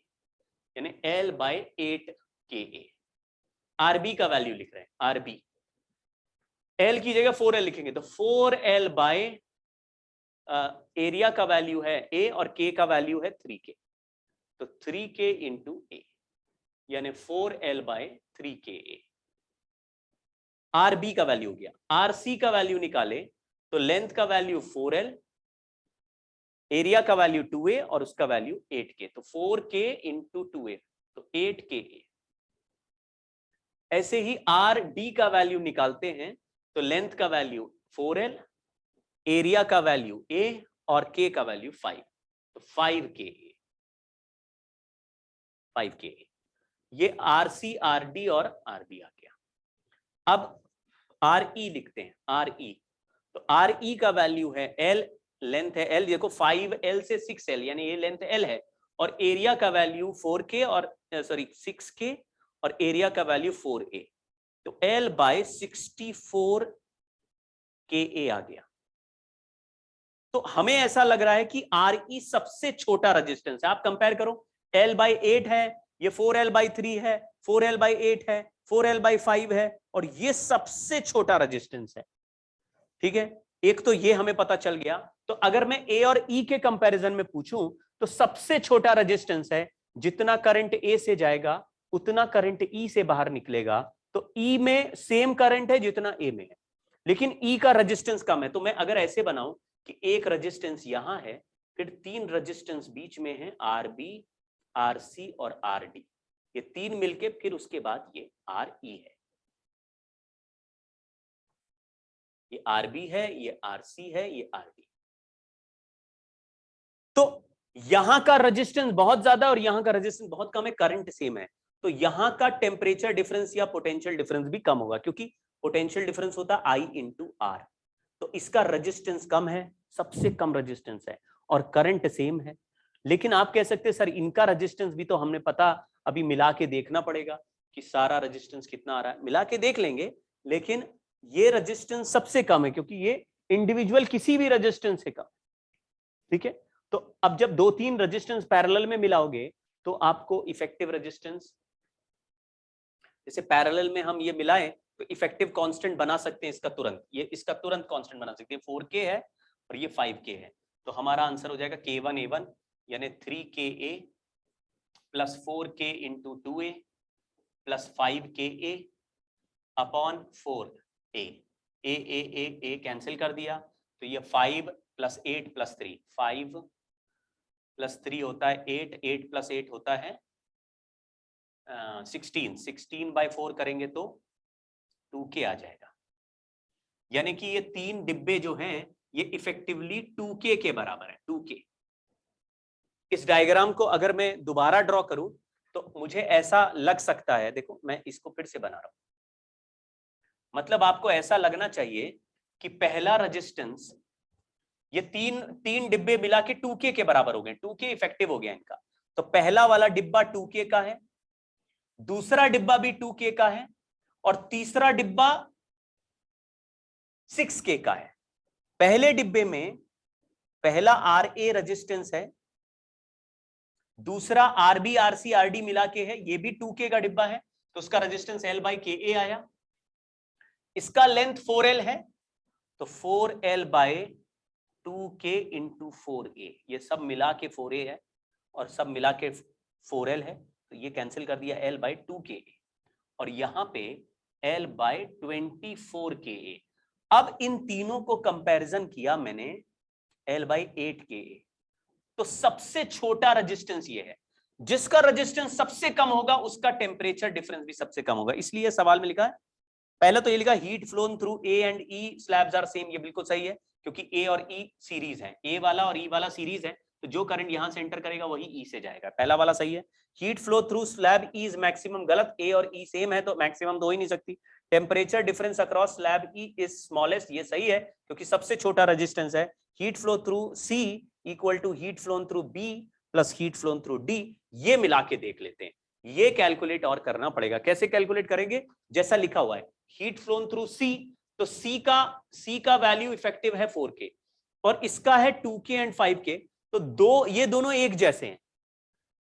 यानी एल बाई 8ka। आरबी का वैल्यू लिख रहे हैं, आरबी एल की जगह 4l लिखेंगे, तो 4l बाई एरिया का वैल्यू है a और k का वैल्यू है 3k, तो 3k इंटू a, यानी 4l बाई 3ka। आरबी का वैल्यू हो गया। आरसी का वैल्यू निकाले तो लेंथ का वैल्यू 4l, एरिया का वैल्यू 2a और उसका वैल्यू 8k, तो 4k इंटू 2a, तो 8ka। ऐसे ही आर डी का वैल्यू निकालते हैं तो लेंथ का वैल्यू 4l, एरिया का वैल्यू a और k का वैल्यू 5, तो 5ka, 5ka। ये आरसी, आरडी और आरबी आ गया। अब आर ई लिखते हैं, आर ई, तो आर ई का वैल्यू है एल, लेंथ है एल, देखो 5l से 6l, यानी ये लेंथ एल है, और एरिया का वैल्यू 4k और 6k और एरिया का वैल्यू 4a, तो l बाय 64 ka आ गया। तो हमें ऐसा लग रहा है कि आर ई सबसे छोटा रेजिस्टेंस है। आप कंपेयर करो, l बाई 8 है, ये 4l बाई 3 है, 4l बाई 8 है, 4l बाई 5 है, और ये सबसे छोटा रेजिस्टेंस है। ठीक है, एक तो ये हमें पता चल गया। तो अगर मैं ए और ई के कंपैरिजन में पूछूं तो सबसे छोटा रेजिस्टेंस है, जितना करंट ए से जाएगा उतना करंट ई से बाहर निकलेगा, तो ई में सेम करंट है जितना ए में है, लेकिन ई का रेजिस्टेंस कम है। तो मैं अगर ऐसे बनाऊं कि एक रेजिस्टेंस यहां है, फिर 3 रेजिस्टेंस बीच में है, आर बी, आर सी और आर डी, ये 3 मिलके फिर उसके बाद ये आर ई है, ये आर बी है, ये आर सी है, ये आर डी। तो यहां का रेजिस्टेंस बहुत ज्यादा और यहां का रेजिस्टेंस बहुत कम है, करंट सेम है, तो यहां का टेम्परेचर डिफरेंस या पोटेंशियल डिफरेंस भी कम होगा, क्योंकि पोटेंशियल डिफरेंस होता है आई इंटू आर। तो इसका रेजिस्टेंस कम है, सबसे कम रेजिस्टेंस है, और करंट सेम है। लेकिन आप कह सकते हैं सर इनका रेजिस्टेंस भी तो हमने पता, अभी मिला के देखना पड़ेगा कि सारा रेजिस्टेंस कितना आ रहा है, मिला के देख लेंगे, लेकिन ये रेजिस्टेंस सबसे कम है क्योंकि ये इंडिविजुअल किसी भी रेजिस्टेंस से कम। ठीक है, तो अब जब 2-3 रेजिस्टेंस पैरेलल में मिलाओगे तो आपको इफेक्टिव रेजिस्टेंस, जैसे पैरेलल में हम ये मिलाएं तो इफेक्टिव कांस्टेंट बना सकते हैं इसका तुरंत, ये इसका तुरंत कांस्टेंट बना सकते हैं, 4k है और ये 5k है, तो हमारा आंसर हो जाएगा k1a1 यानी 3ka plus 4k into 2a plus 5ka upon 4a, ए कैंसिल कर दिया, तो ये 5 प्लस 8 प्लस 3, 5 प्लस 3 होता है 8, 8 प्लस 8 होता है 16, 16 बाय 4 करेंगे तो 2k आ जाएगा, यानी कि ये 3 डिब्बे जो हैं ये इफेक्टिवली 2k के बराबर है, 2k। इस डायग्राम को अगर मैं दोबारा ड्रॉ करूं तो मुझे ऐसा लग सकता है, देखो मैं इसको फिर से बना रहा हूं, मतलब आपको ऐसा लगना चाहिए कि पहला रेजिस्टेंस, ये तीन डिब्बे मिला के 2k के बराबर हो गए, 2k इफेक्टिव हो गया इनका, तो पहला वाला डिब्बा 2k का है, दूसरा डिब्बा भी 2k का है, और तीसरा डिब्बा 6k का है। पहले डिब्बे में पहला आर ए रेजिस्टेंस है, दूसरा R B R C R D मिला के है, ये भी 2k का डिब्बा है, तो उसका रेजिस्टेंस L बाई KA आया। इसका लेंथ 4L है, तो 4L bye 2k into 4a, ये सब मिला के 4a है और सब मिला के 4L है, तो ये कैंसिल कर दिया L बाई 2ka, और यहां पे L बाई 24ka। अब इन तीनों को कंपैरिजन किया मैंने L बाई 8ka, तो सबसे छोटा रेजिस्टेंस ये है, जिसका रेजिस्टेंस सबसे कम होगा उसका टेम्परेचर डिफरेंस भी सबसे कम होगा, इसलिए सवाल में लिखा है। पहले तो ये लिखा heat flown through A and E slabs are same, ये बिल्कुल सही है क्योंकि ए और ई सीरीज है, ए वाला और ई वाला सीरीज है, तो जो करंट यहां से एंटर करेगा वही ई से जाएगा, पहला वाला सही है। Heat flow through slab E is maximum, गलत, ए और ई सेम है तो मैक्सिमम तो हो ही नहीं सकती। Temperature difference across slab E is smallest, ये सही है क्योंकि सबसे छोटा रेजिस्टेंस है। Heat flow through C equal to heat flown through B plus heat flown through D, ये मिला के देख लेते हैं, ये कैलकुलेट और करना पड़ेगा। कैसे कैलकुलेट करेंगे? जैसा लिखा हुआ है हीट फ्लोन थ्रू सी, तो सी का वैल्यू इफेक्टिव है 4K और इसका है 2K एंड 5K, तो ये दोनों एक जैसे हैं।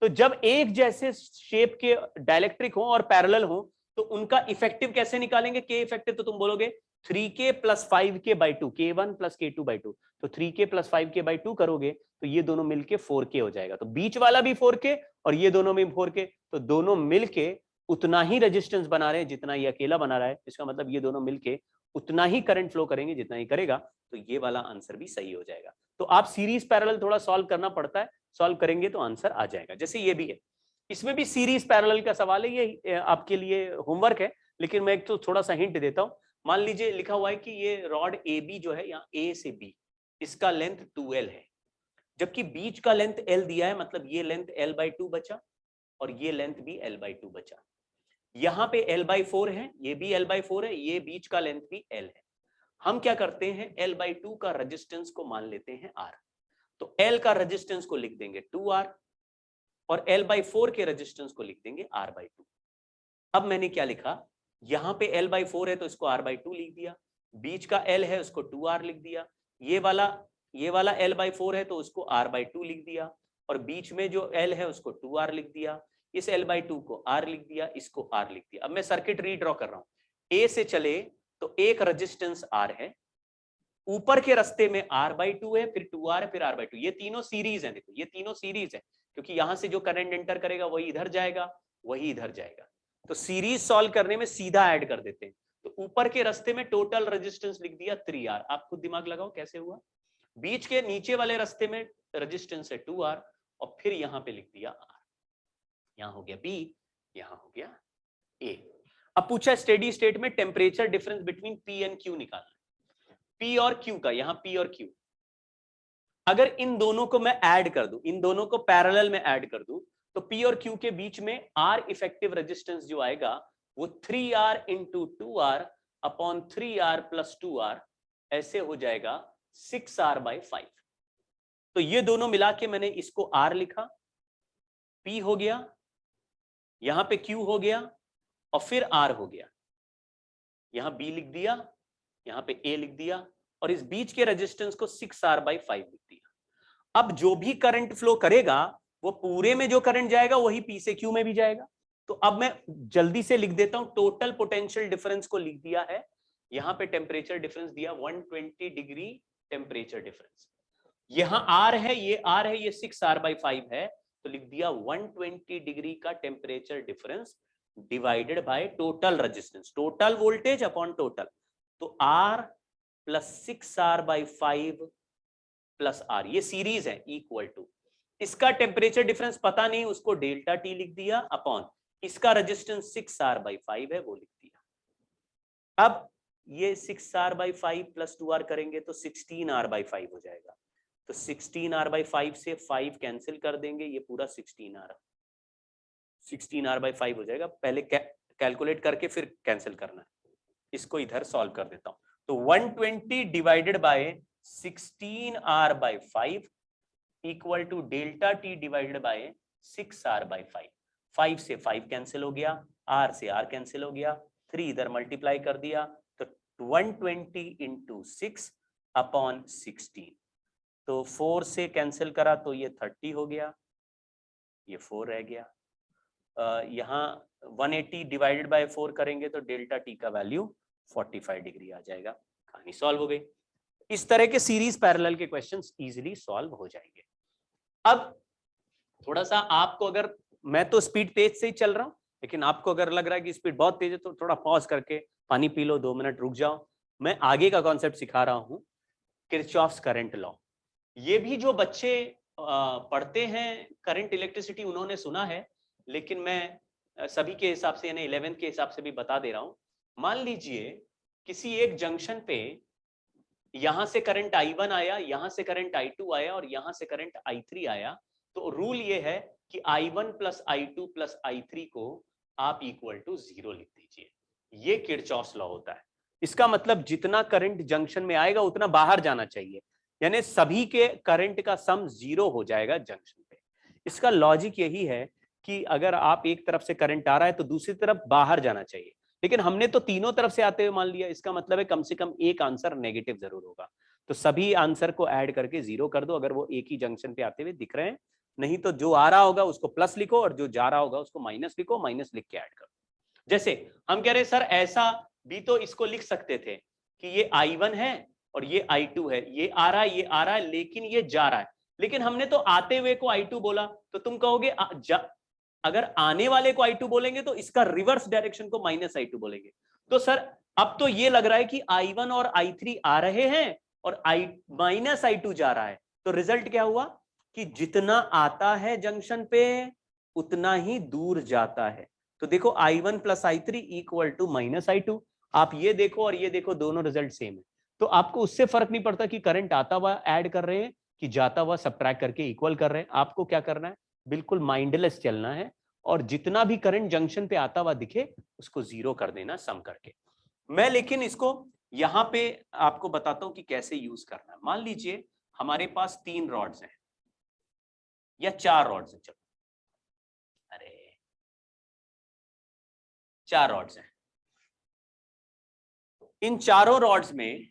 तो जब एक जैसे शेप के डाइलेक्ट्रिक हो और पैरेलल हो तो उनका इफेक्टिव कैसे निकालेंगे? के इफेक्टिव तो तुम बोलोगे 3K plus 5K by 2, K1 plus K2 by 2, तो 3K प्लस 5K बाई 2 करोगे तो ये दोनों मिलके 4K हो जाएगा। तो बीच वाला भी 4K और ये दोनों भी 4K, तो दोनों मिलके उतना ही रेजिस्टेंस बना रहे हैं जितना ये अकेला बना रहा है। इसका मतलब ये दोनों मिलके उतना ही करंट फ्लो करेंगे जितना ही करेगा, तो ये वाला आंसर भी सही हो जाएगा। तो आप सीरीज पैरेलल थोड़ा सॉल्व करना पड़ता है, सॉल्व करेंगे तो आंसर आ जाएगा। जैसे ये भी है, इसमें भी सीरीज पैरेलल का सवाल है, ये आपके लिए होमवर्क है, लेकिन मैं एक तो थोड़ा सा हिंट देता हूं। मान लीजिए लिखा हुआ है कि ये रॉड ए बी जो है, यहाँ ए से बी, इसका लेंथ 2L है, जबकि बीच का लेंथ L दिया है, मतलब ये लेंथ L/2 बचा और ये लेंथ भी L/2 बचा। यहाँ पे L/4 है, ये भी L/4 है, ये बीच का लेंथ भी L है। हम क्या करते हैं, L/2 का रेजिस्टेंस को मान लेते हैं R, तो L का रेजिस्टेंस को लिख देंगे 2R और L/4 के रेजिस्टेंस को लिख देंगे R/2। अब मैंने क्या लिखा, यहां पे L/4 है तो इसको R/2 लिख दिया, बीच का L है उसको 2R लिख दिया, ये वाला L/4 है तो उसको R/2 लिख दिया और बीच में जो L है उसको 2R लिख दिया, इस L/2 को R लिख दिया, इसको R लिख दिया। अब मैं सर्किट रीड्रॉ कर रहा हूं। A से चले तो एक रेजिस्टेंस R है, ऊपर के रास्ते में R/2 है, फिर 2R है, फिर R/2। ये तीनों सीरीज है, देखो ये तीनों सीरीज है, क्योंकि यहां से जो करंट एंटर करेगा वही इधर जाएगा, वही इधर जाएगा। तो सीरीज सॉल्व करने में सीधा ऐड कर देते हैं। तो ऊपर के रास्ते में टोटल रेजिस्टेंस लिख दिया 3R, आप खुद दिमाग लगाओ कैसे हुआ। बीच के नीचे वाले रास्ते में रेजिस्टेंस है 2R और फिर यहां पे लिख दिया R। यहां हो गया B, यहां हो गया A। अब पूछा स्टेडी स्टेट में temperature difference between P and Q निकालना है। P और Q का, यहां P और Q, अगर इन दोनों को मैं ऐड कर दूं, इन दोनों को पैरेलल में ऐड कर दूं, तो P और Q के बीच में R इफेक्टिव रेजिस्टेंस जो आएगा वो 3R into 2R upon 3R plus 2R ऐसे हो जाएगा 6R/5। तो ये दोनों मिला के मैंने इसको R लिखा, P हो गया, यहां पे Q हो गया और फिर R हो गया, यहां B लिख दिया, यहां पे A लिख दिया और इस बीच के रेजिस्टेंस को 6R/5 लिख दिया। अब जो भी करंट फ्लो करेगा वो पूरे में जो करंट जाएगा वही P से Q में भी जाएगा। तो अब मैं जल्दी से लिख देता हूं, टोटल पोटेंशियल डिफरेंस को लिख दिया है, यहां पे टेम्परेचर डिफरेंस दिया 120 डिग्री टेम्परेचर डिफरेंस। यहां R है, ये R है, ये 6R/5 है, तो लिख दिया 120 डिग्री का temperature difference divided by total resistance, total voltage upon total. तो R plus 6R/5 plus R, ये सीरीज है, इक्वल टू, इसका टेम्परेचर डिफरेंस पता नहीं, उसको डेल्टा T लिख दिया अपॉन इसका रेजिस्टेंस 6R/5 है वो लिख दिया। अब ये 6R/5 प्लस 2R करेंगे तो 16R/5 हो जाएगा। तो 16R/5 से 5 कैंसिल कर देंगे, ये पूरा 16R/5 हो जाएगा। पहले कैलकुलेट करके फिर कैंसिल करना है। इसको इधर सॉल्व कर देता हूं, तो 120 divided by 16R/5 equal to delta T divided by 6R/5। 5 से 5 कैंसिल हो गया, R से R कैंसिल हो गया, 3 इधर मल्टीप्लाई कर दिया, तो 120 इंटू 6 अपॉन 16, तो 4 से कैंसिल करा तो ये 30 हो गया, ये 4 रह गया। यहाँ 180 डिवाइडेड बाय 4 करेंगे तो डेल्टा T का वैल्यू 45 डिग्री आ जाएगा। कहानी सॉल्व हो गई। इस तरह के सीरीज पैरेलल के क्वेश्चंस इजीली सॉल्व हो जाएंगे। अब थोड़ा सा आपको, अगर मैं तो स्पीड तेज से ही चल रहा हूं, लेकिन आपको अगर लग रहा है कि स्पीड बहुत तेज है तो थोड़ा पॉज करके पानी पी लो, 2 मिनट रुक जाओ। मैं आगे का कॉन्सेप्ट सिखा रहा हूं, किरचॉफ्स करंट लॉ। ये भी जो बच्चे पढ़ते हैं करंट इलेक्ट्रिसिटी उन्होंने सुना है, लेकिन मैं सभी के हिसाब से यानी 11th के हिसाब से भी बता दे रहा हूं। मान लीजिए किसी एक जंक्शन पे यहां से करंट I1 आया, यहां से करंट I2 आया और यहां से करंट I3 आया, तो रूल ये है कि I1 plus I2 plus I3 को आप इक्वल टू 0 लिख दीजिए। ये किरचॉफ्स लॉ होता है। इसका मतलब जितना करंट जंक्शन में आएगा उतना बाहर जाना चाहिए, यानी सभी के करंट का सम 0 हो जाएगा जंक्शन पे। इसका लॉजिक यही है कि अगर आप एक तरफ से करंट आ रहा है तो दूसरी तरफ बाहर जाना चाहिए, लेकिन हमने तो तीनों तरफ से आते हुए मान लिया। इसका मतलब है कम से कम एक आंसर नेगेटिव जरूर होगा। तो सभी आंसर को ऐड करके 0 कर दो अगर वो एक ही जंक्शन पे आते हुए दिख रहे हैं, नहीं तो जो आ रहा होगा उसको प्लस लिखो और जो जा रहा होगा उसको माइनस लिखो, माइनस लिख के ऐड करो। जैसे हम कह रहे सर ऐसा भी तो इसको लिख सकते थे कि ये I1 है और ये I2 है, ये आ रहा है ये आ रहा है लेकिन ये जा रहा है, लेकिन हमने तो आते हुए को I2 बोला, तो तुम कहोगे अगर आने वाले को I2 बोलेंगे तो इसका रिवर्स डायरेक्शन को -I2 बोलेंगे। तो सर अब तो ये लग रहा है कि I1 और I3 आ रहे हैं और -I2 जा रहा है, तो रिजल्ट क्या हुआ कि जितना आता है जंक्शन पे उतना ही दूर जाता है। तो देखो I1 + I3 = -I2। आप ये देखो और ये देखो, दोनों रिजल्ट सेम है। तो आपको उससे फर्क नहीं पड़ता कि करंट आता हुआ ऐड कर रहे हैं कि जाता हुआ सब्ट्रैक्ट करके इक्वल कर रहे हैं। आपको क्या करना है, बिल्कुल माइंडलेस चलना है और जितना भी करंट जंक्शन पे आता हुआ दिखे उसको 0 कर देना सम करके। मैं लेकिन इसको यहां पे आपको बताता हूं कि कैसे यूज करना है। मान लीजिए हमारे पास 3 रॉड्स हैं या 4 रॉड्स हैं, चलो अरे 4 रॉड्स हैं। इन चारों रॉड्स में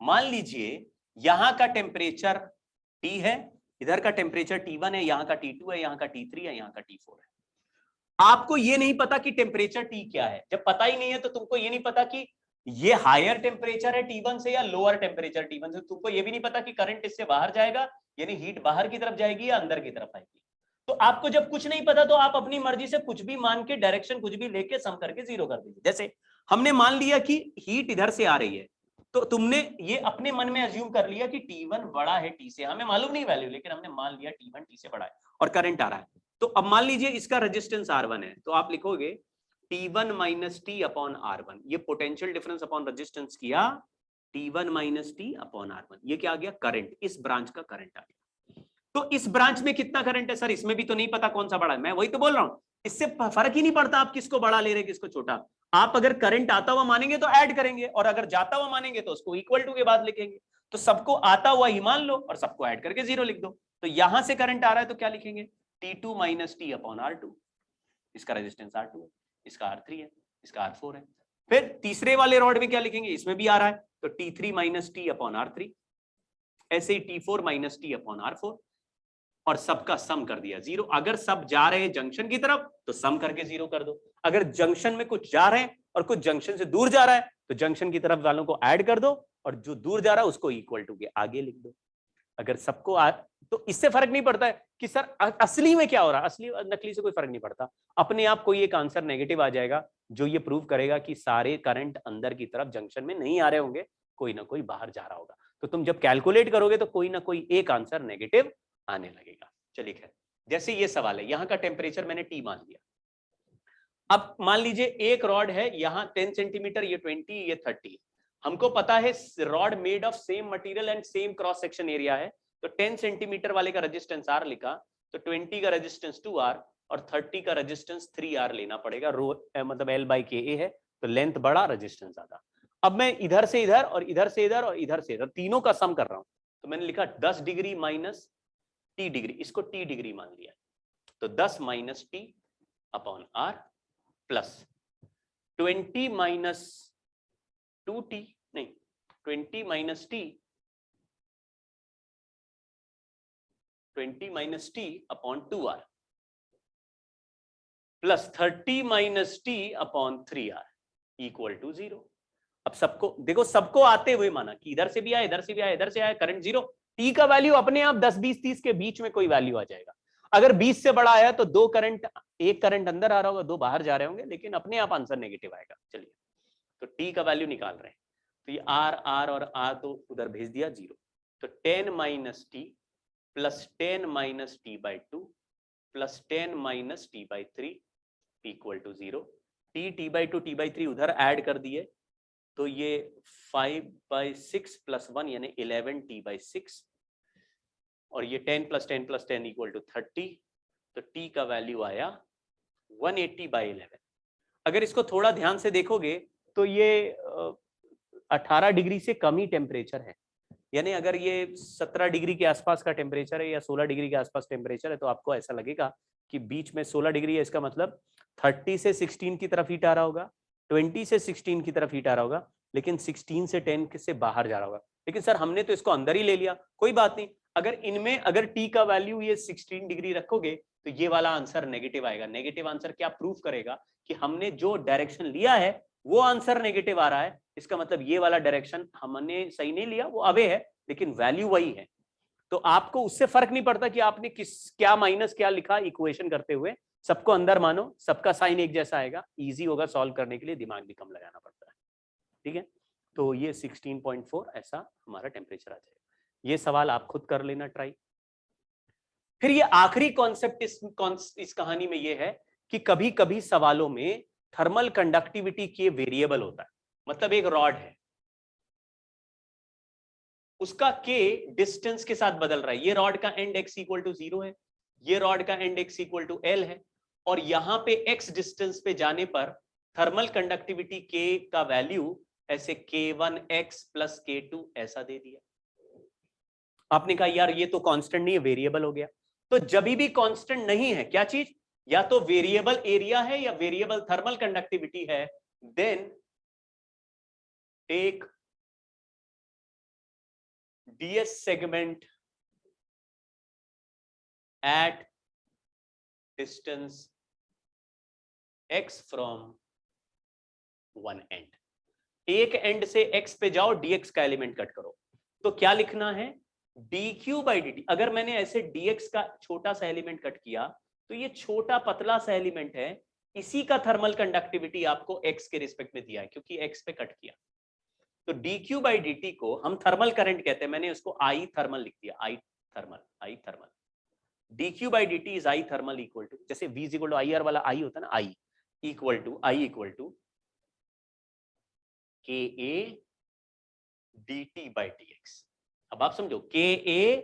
मान लीजिए यहां का टेम्परेचर T है, इधर का टेम्परेचर T1 है, यहां का T2 है, यहां का T3 है, यहां का T4 है। आपको ये नहीं पता कि टेम्परेचर T क्या है। जब पता ही नहीं है तो तुमको ये नहीं पता कि ये हायर टेम्परेचर है T1 से या लोअर टेम्परेचर T1 से। तुमको ये भी नहीं पता कि करंट इससे बाहर जाएगा, यानी हीट बाहर की तरफ जाएगी या अंदर की तरफ आएगी। तो आपको जब कुछ नहीं पता तो आप अपनी मर्जी से कुछ भी मान के डायरेक्शन कुछ भी लेके सम करके 0 कर दीजिए। जैसे हमने मान लिया कि हीट इधर से आ रही है, तो तुमने ये अपने मन में अज्यूम कर लिया कि T1 बड़ा है T से। हमें मालूम नहीं वैल्यू, लेकिन हमने मान लिया T1 T से बड़ा है और करंट आ रहा है। तो अब मान लीजिए इसका रेजिस्टेंस R1 है, तो आप लिखोगे T1 - T अपॉन R1। ये पोटेंशियल डिफरेंस अपॉन रेजिस्टेंस किया, T1 - T अपॉन R1। ये क्या आ गया, करंट। इस ब्रांच का करंट आ गया। तो इस ब्रांच में कितना करंट है सर, इसमें भी तो नहीं पता कौन सा बड़ा है। मैं वही तो बोल रहा हूं, इससे फर्क ही नहीं पड़ता आप किसको बड़ा ले रहे किसको छोटा। आप अगर करंट आता हुआ मानेंगे तो ऐड करेंगे और अगर जाता हुआ मानेंगे तो उसको इक्वल टू के बाद लिखेंगे। तो सबको आता हुआ ही मान लो और सबको ऐड करके 0 लिख दो। तो यहां से करंट आ रहा है तो क्या लिखेंगे, T2 - T अपॉन R2। इसका रेजिस्टेंस R2 है, इसका R3 है, इसका R4 है। फिर तीसरे वाले रॉड में क्या लिखेंगे, इसमें भी आ रहा है तो T3 - T अपॉन R3, ऐसे ही T4 - T अपॉन R4 और सबका सम कर दिया 0। अगर सब जा रहे हैं जंक्शन की तरफ तो सम करके 0 कर दो। अगर जंक्शन में कुछ जा रहे हैं और कुछ जंक्शन से दूर जा रहा है तो जंक्शन की तरफ वालों को ऐड कर दो और जो दूर जा रहा है उसको इक्वल टू के आगे लिख दो। अगर सबको तो इससे फर्क नहीं पड़ता है कि सर असली में क्या हो रहा है, असली नकली से कोई फर्क नहीं पड़ता। अपने आप कोई एक आंसर नेगेटिव आ जाएगा जो ये प्रूव करेगा कि सारे करंट अंदर की तरफ जंक्शन में नहीं आ रहे होंगे, कोई ना कोई बाहर जा रहा होगा। तो तुम जब कैलकुलेट करोगे तो कोई ना कोई एक आंसर नेगेटिव आने लगेगा। चलिए खैर, जैसे ये सवाल है, यहां का टेम्परेचर मैंने T मान लिया। अब मान लीजिए एक रॉड है, यहां 10 सेंटीमीटर, ये 20, ये 30। हमको पता है rod made of same material and same cross section area है, तो 10 सेंटीमीटर वाले का रेजिस्टेंस R लिखा, तो 20 का रेजिस्टेंस 2R और 30 का रेजिस्टेंस 3R लेना पड़ेगा। रो मतलब L/KA है, तो लेंथ बड़ा रेजिस्टेंस ज्यादा। अब मैं इधर से इधर और इधर से इधर और इधर से इधर तीनों का सम कर रहा हूं, तो मैंने लिखा 10 डिग्री माइनस T डिग्री, इसको T डिग्री मान लिया, तो 10 - T upon R plus 20 - 2T, नहीं 20 - T, 20 - T upon 2R plus 30 - T upon 3R equal to 0। अब सबको देखो, सबको आते हुए माना कि इधर से भी आया, इधर से भी आया, इधर से आया, करंट 0। T का वैल्यू अपने आप 10, 20, 30 के बीच में कोई वैल्यू आ जाएगा। अगर 20 से बड़ा आया तो दो करंट, एक करंट अंदर आ रहा होगा, दो बाहर जा रहे होंगे, लेकिन अपने आप आंसर नेगेटिव आएगा। चलिए, तो T का वैल्यू निकाल रहे हैं, तो ये R और R तो उधर भेज दिया 0, तो 10 - T plus 10 - T/2 plus 10 - T/3 equal to 0। T/2 T/3 उधर ऐड कर दिए, तो ये 5/6 प्लस 1 यानी 11 T/6 और ये 10 + 10 + 10 इक्वल टू 30, तो T का वैल्यू आया 180/11। अगर इसको थोड़ा ध्यान से देखोगे तो ये 18 डिग्री से कम ही टेम्परेचर है, यानी अगर ये 17 डिग्री के आसपास का टेम्परेचर है या 16 डिग्री के आसपास टेम्परेचर है तो आपको ऐसा लगेगा कि बीच में 16 डिग्री है, इसका मतलब 30 से 16 की तरफ हीट आ रहा होगा, 20 से 16 की तरफ हीट आ रहा होगा, लेकिन 16 से 10 से बाहर जा रहा होगा। लेकिन सर हमने तो इसको अंदर ही ले लिया। कोई बात नहीं, अगर इनमें अगर टी का वैल्यू ये 16 डिग्री रखोगे तो ये वाला आंसर नेगेटिव आएगा। नेगेटिव आंसर क्या प्रूफ करेगा कि हमने जो डायरेक्शन लिया है वो आंसर नेगेटिव आ रहा है। इसका मतलब ये वाला डायरेक्शन हमने सही नहीं लिया, वो अवे है, लेकिन वैल्यू वही है। तो आपको उससे फर्क नहीं पड़ता कि आपने क्या माइनस क्या लिखा इक्वेशन करते हुए, सबको अंदर मानो, सबका साइन एक जैसा आएगा, इजी होगा सॉल्व करने के लिए, दिमाग भी कम लगाना पड़ता है। ठीक है, तो ये 16.4 ऐसा हमारा टेम्परेचर आ जाएगा। ये सवाल आप खुद कर लेना ट्राई। फिर ये आखिरी कॉन्सेप्ट इस कहानी में ये है कि कभी कभी सवालों में थर्मल कंडक्टिविटी के वेरिएबल होता है। मतलब एक रॉड है, उसका के डिस्टेंस के साथ बदल रहा है। ये रॉड का एंड x इक्वल टू 0 है, ये रॉड का end x equal to l है, और यहां पे x डिस्टेंस पे जाने पर थर्मल कंडक्टिविटी k का वैल्यू ऐसे k1x प्लस k2 ऐसा दे दिया। आपने कहा यार ये तो कांस्टेंट नहीं है, वेरिएबल हो गया। तो जब भी कांस्टेंट नहीं है, क्या चीज, या तो वेरिएबल एरिया है या वेरिएबल थर्मल कंडक्टिविटी है, then take ds segment at distance x from one end। एक एंड से x पे जाओ, dx का एलिमेंट कट करो। तो क्या लिखना है, dq by dt। अगर मैंने ऐसे dx का छोटा सा एलिमेंट कट किया तो ये छोटा पतला सा एलिमेंट है, इसी का थर्मल कंडक्टिविटी आपको x के रिस्पेक्ट में दिया है क्योंकि x पे कट किया। तो dq by dt को हम थर्मल करंट कहते हैं, मैंने उसको I थर्मल लिख दिया, I thermal. dq by dt is I thermal equal to, जैसे v इक्वल टू IR वाला I होता है ना, I equal to KA dt by dx। अब आप समझो, KA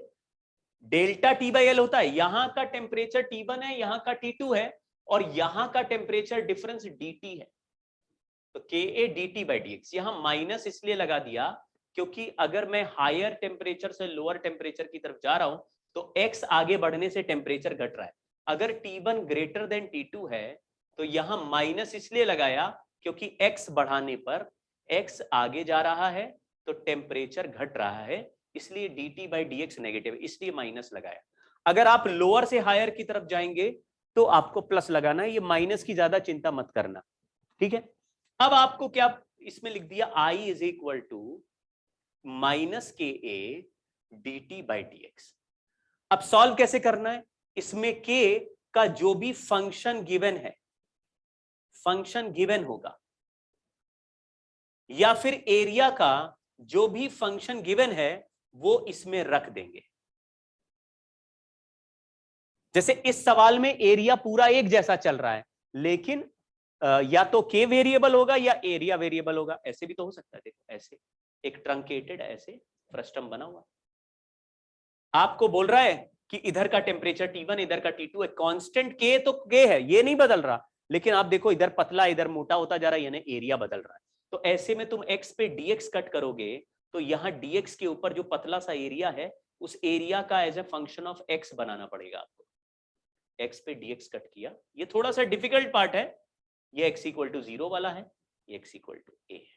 delta T by L होता है, यहां का टेम्परेचर T1 है, यहां का T2 है, और यहां का टेम्परेचर डिफरेंस dt है। तो KA dt by dx, यहां माइनस इसलिए लगा दिया क्योंकि अगर मैं हायर टेम्परेचर से लोअर टेम्परेचर की तरफ जा रहा हूं तो x आगे बढ़ने से टेम्परेचर घट रहा है। अगर T1 ग्रेटर देन T2 है तो यहां माइनस इसलिए लगाया क्योंकि x बढ़ाने पर x आगे जा रहा है तो टेम्परेचर घट रहा है, इसलिए dt by dx नेगेटिव, इसलिए माइनस लगाया। अगर आप लोअर से हायर की तरफ जाएंगे तो आपको प्लस लगाना है, ये माइनस की ज्यादा चिंता मत करना। ठीक है, अब आपको क्या इसमें लिख दिया, I is equal to minus KA dt by dx। अब सॉल्व कैसे करना है, इसमें k का जो भी फंक्शन गिवन है, फंक्शन गिवन होगा, या फिर एरिया का जो भी फंक्शन गिवन है वो इसमें रख देंगे। जैसे इस सवाल में एरिया पूरा एक जैसा चल रहा है, लेकिन या तो k वेरिएबल होगा या एरिया वेरिएबल होगा, ऐसे भी तो हो सकता है। देखो ऐसे एक ट्रंकेटेड ऐसे फ्रस्टम बना हुआ, आपको बोल रहा है कि इधर का टेम्परेचर T1 इधर का T2 है, कांस्टेंट k तो k है, ये नहीं बदल रहा, लेकिन आप देखो इधर पतला इधर मोटा होता जा रहा है, यानी एरिया बदल रहा है। तो ऐसे में तुम x पे dx कट करोगे तो यहां dx के ऊपर जो पतला सा एरिया है उस एरिया का as a function of x बनाना पड़ेगा आपको। x पे dx कट किया, ये थोड़ा सा डिफिकल्ट पार्ट है, ये x इक्वल टू 0 वाला है, ये x इक्वल टू a है।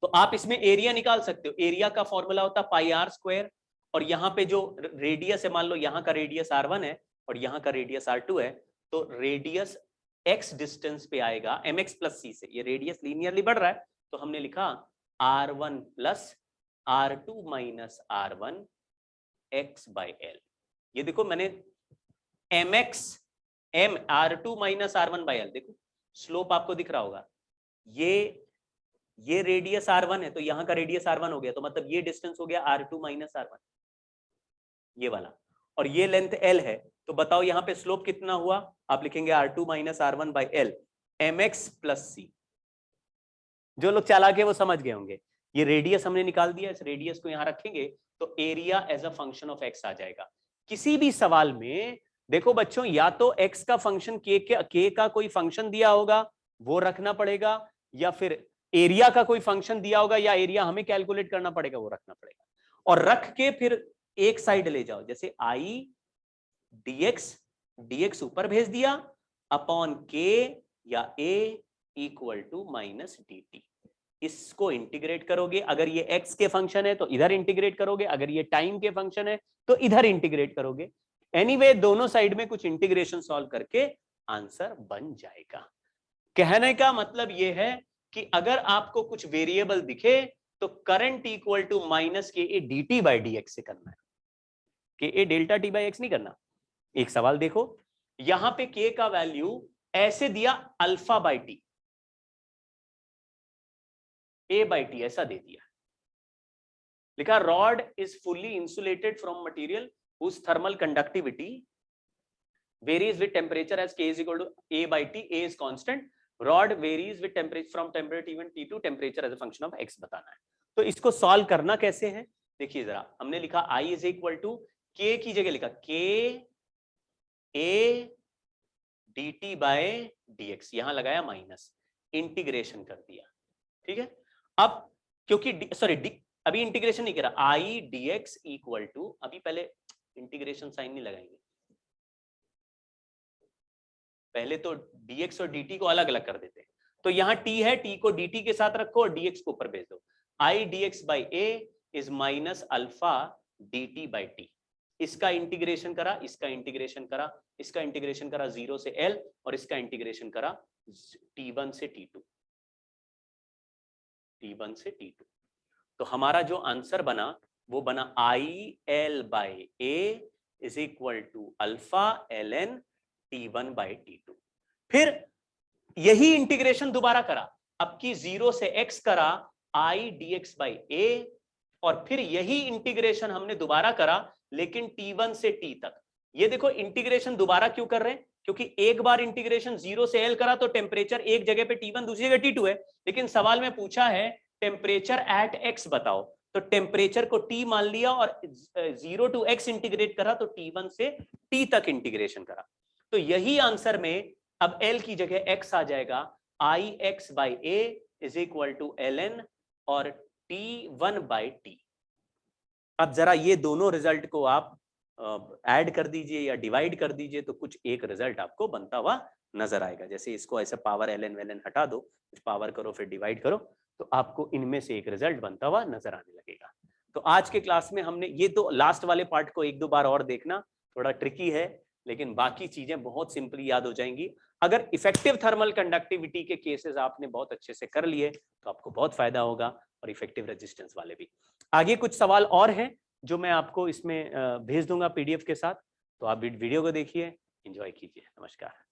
तो आप इसमें एरिया निकाल सकते हो, एरिया का फॉर्मूला होता है पाई आर स्क्वायर, और यहाँ पे जो रेडियस है, मान लो यहाँ का रेडियस r1 है और यहाँ का रेडियस r2 है, तो रेडियस x डिस्टेंस पे आएगा mx प्लस c से, ये रेडियस लीनियरली बढ़ रहा है तो हमने लिखा r1 plus r2 minus r1 x by l। ये देखो मैंने mx m r2 minus r1 by l, देखो स्लोप आपको दिख रहा होगा, ये रेडियस r1 है तो यहाँ का रेडियस r1 हो गया, तो मतलब ये डिस्टेंस हो गया r2 माइनस r1, ये वाला, और ये लेंथ l है, तो बताओ यहाँ पे स्लोप कितना हुआ, आप लिखेंगे r2 minus r1 by l mx plus c। जो लोग चालाक है वो समझ गए होंगे, ये रेडियस हमने निकाल दिया, इस रेडियस को यहाँ रखेंगे तो area as a function of x आ जाएगा। किसी भी सवाल में देखो बच्चों, या तो x का फंक्शन k का कोई फंक्शन दिया होगा वो रखना पड़ेगा, या फिर एरिया का कोई फंक्शन दिया होगा या एरिया हमें कैलकुलेट करना पड़ेगा, वो रखना पड़ेगा, और रख के फिर एक साइड ले जाओ, जैसे आई dx ऊपर भेज दिया अपॉन के या a equal to minus dt। इसको इंटीग्रेट करोगे, अगर ये x के फंक्शन है तो इधर इंटीग्रेट करोगे, अगर ये टाइम के फंक्शन है तो इधर इंटीग्रेट करोगे। एनीवे दोनों साइड में कुछ इंटीग्रेशन सॉल्व करके आंसर बन जाएगा। कहने का मतलब ये है कि अगर आपको कुछ वेरिएबल दिखे तो करंट इक्वल टू माइनस के ए dt बाई dx से करना है, के ए डेल्टा टी बाई एक्स नहीं करना। एक सवाल देखो, यहां पे k का वैल्यू ऐसे दिया alpha by T, a by T ऐसा दे दिया, लिखा rod is fully insulated from material whose thermal conductivity varies with temperature as k is equal to a by t, a is constant, rod varies with temperature from temperature T1 T2 temperature as a function of x बताना है। तो इसको सॉल्व करना कैसे है, देखिए जरा, हमने लिखा I is equal to k की जगह लिखा k a dt by dx, यहां लगाया माइनस, इंटीग्रेशन कर दिया, ठीक है। अब क्योंकि अभी इंटीग्रेशन नहीं करा, I dx इक्वल टू, अभी पहले इंटीग्रेशन साइन नहीं लगाएंगे, पहले तो dx और dt को अलग अलग कर देते हैं। तो यहां t है, t को dt के साथ रखो और dx को ऊपर भेज दो। I dx by a is minus alpha dt by t। इसका इंटीग्रेशन करा, इसका इंटीग्रेशन करा, इसका इंटीग्रेशन करा 0 से l, और इसका इंटीग्रेशन करा t1 से t2, t1 से t2। तो हमारा जो आंसर बना वो बना I L by a is equal to alpha ln t1 by t2। फिर यही इंटीग्रेशन दोबारा करा, अब की 0 से x करा I dx by a, और फिर यही इंटीग्रेशन हमने दोबारा करा लेकिन t1 से t तक। ये देखो इंटीग्रेशन दोबारा क्यों कर रहे हैं, क्योंकि एक बार इंटीग्रेशन 0 से l करा तो टेम्परेचर एक जगह पे t1 दूसरी जगह t2 है, लेकिन सवाल में पूछा है टेम्परेचर एट x बताओ, तो टेम्परेचर को t मान लिया और 0 to x इंटीग्रेट करा तो t1 से t तक इंटीग्रेशन करा। तो यही आंसर में अब l की जगह x आ जाएगा, I x by a is equal to ln और t1 by t। अब जरा ये दोनों रिजल्ट को आप ऐड कर दीजिए या डिवाइड कर दीजिए तो कुछ एक रिजल्ट आपको बनता हुआ नजर आएगा। जैसे इसको ऐसे पावर ln वेलन हटा दो, कुछ पावर करो फिर डिवाइड करो, तो आपको इनमें से एक रिजल्ट बनता हुआ नजर आने लगेगा। तो आज के क्लास में हमने ये, तो लास्ट वाले पार्ट को एक दो बार और देखना, थोड़ा ट्रिकी है लेकिन बाकी चीजें बहुत सिंपली याद हो जाएंगी। अगर इफेक्टिव थर्मल कंडक्टिविटी के केसेस आपने बहुत अच्छे से कर लिए तो आपको बहुत फायदा होगा, और इफेक्टिव रेजिस्टेंस वाले भी। आगे कुछ सवाल और हैं जो मैं आपको इसमें भेज दूंगा पीडीएफ के साथ, तो आप वीडियो को देखिए, एंजॉय कीजिए। नमस्कार।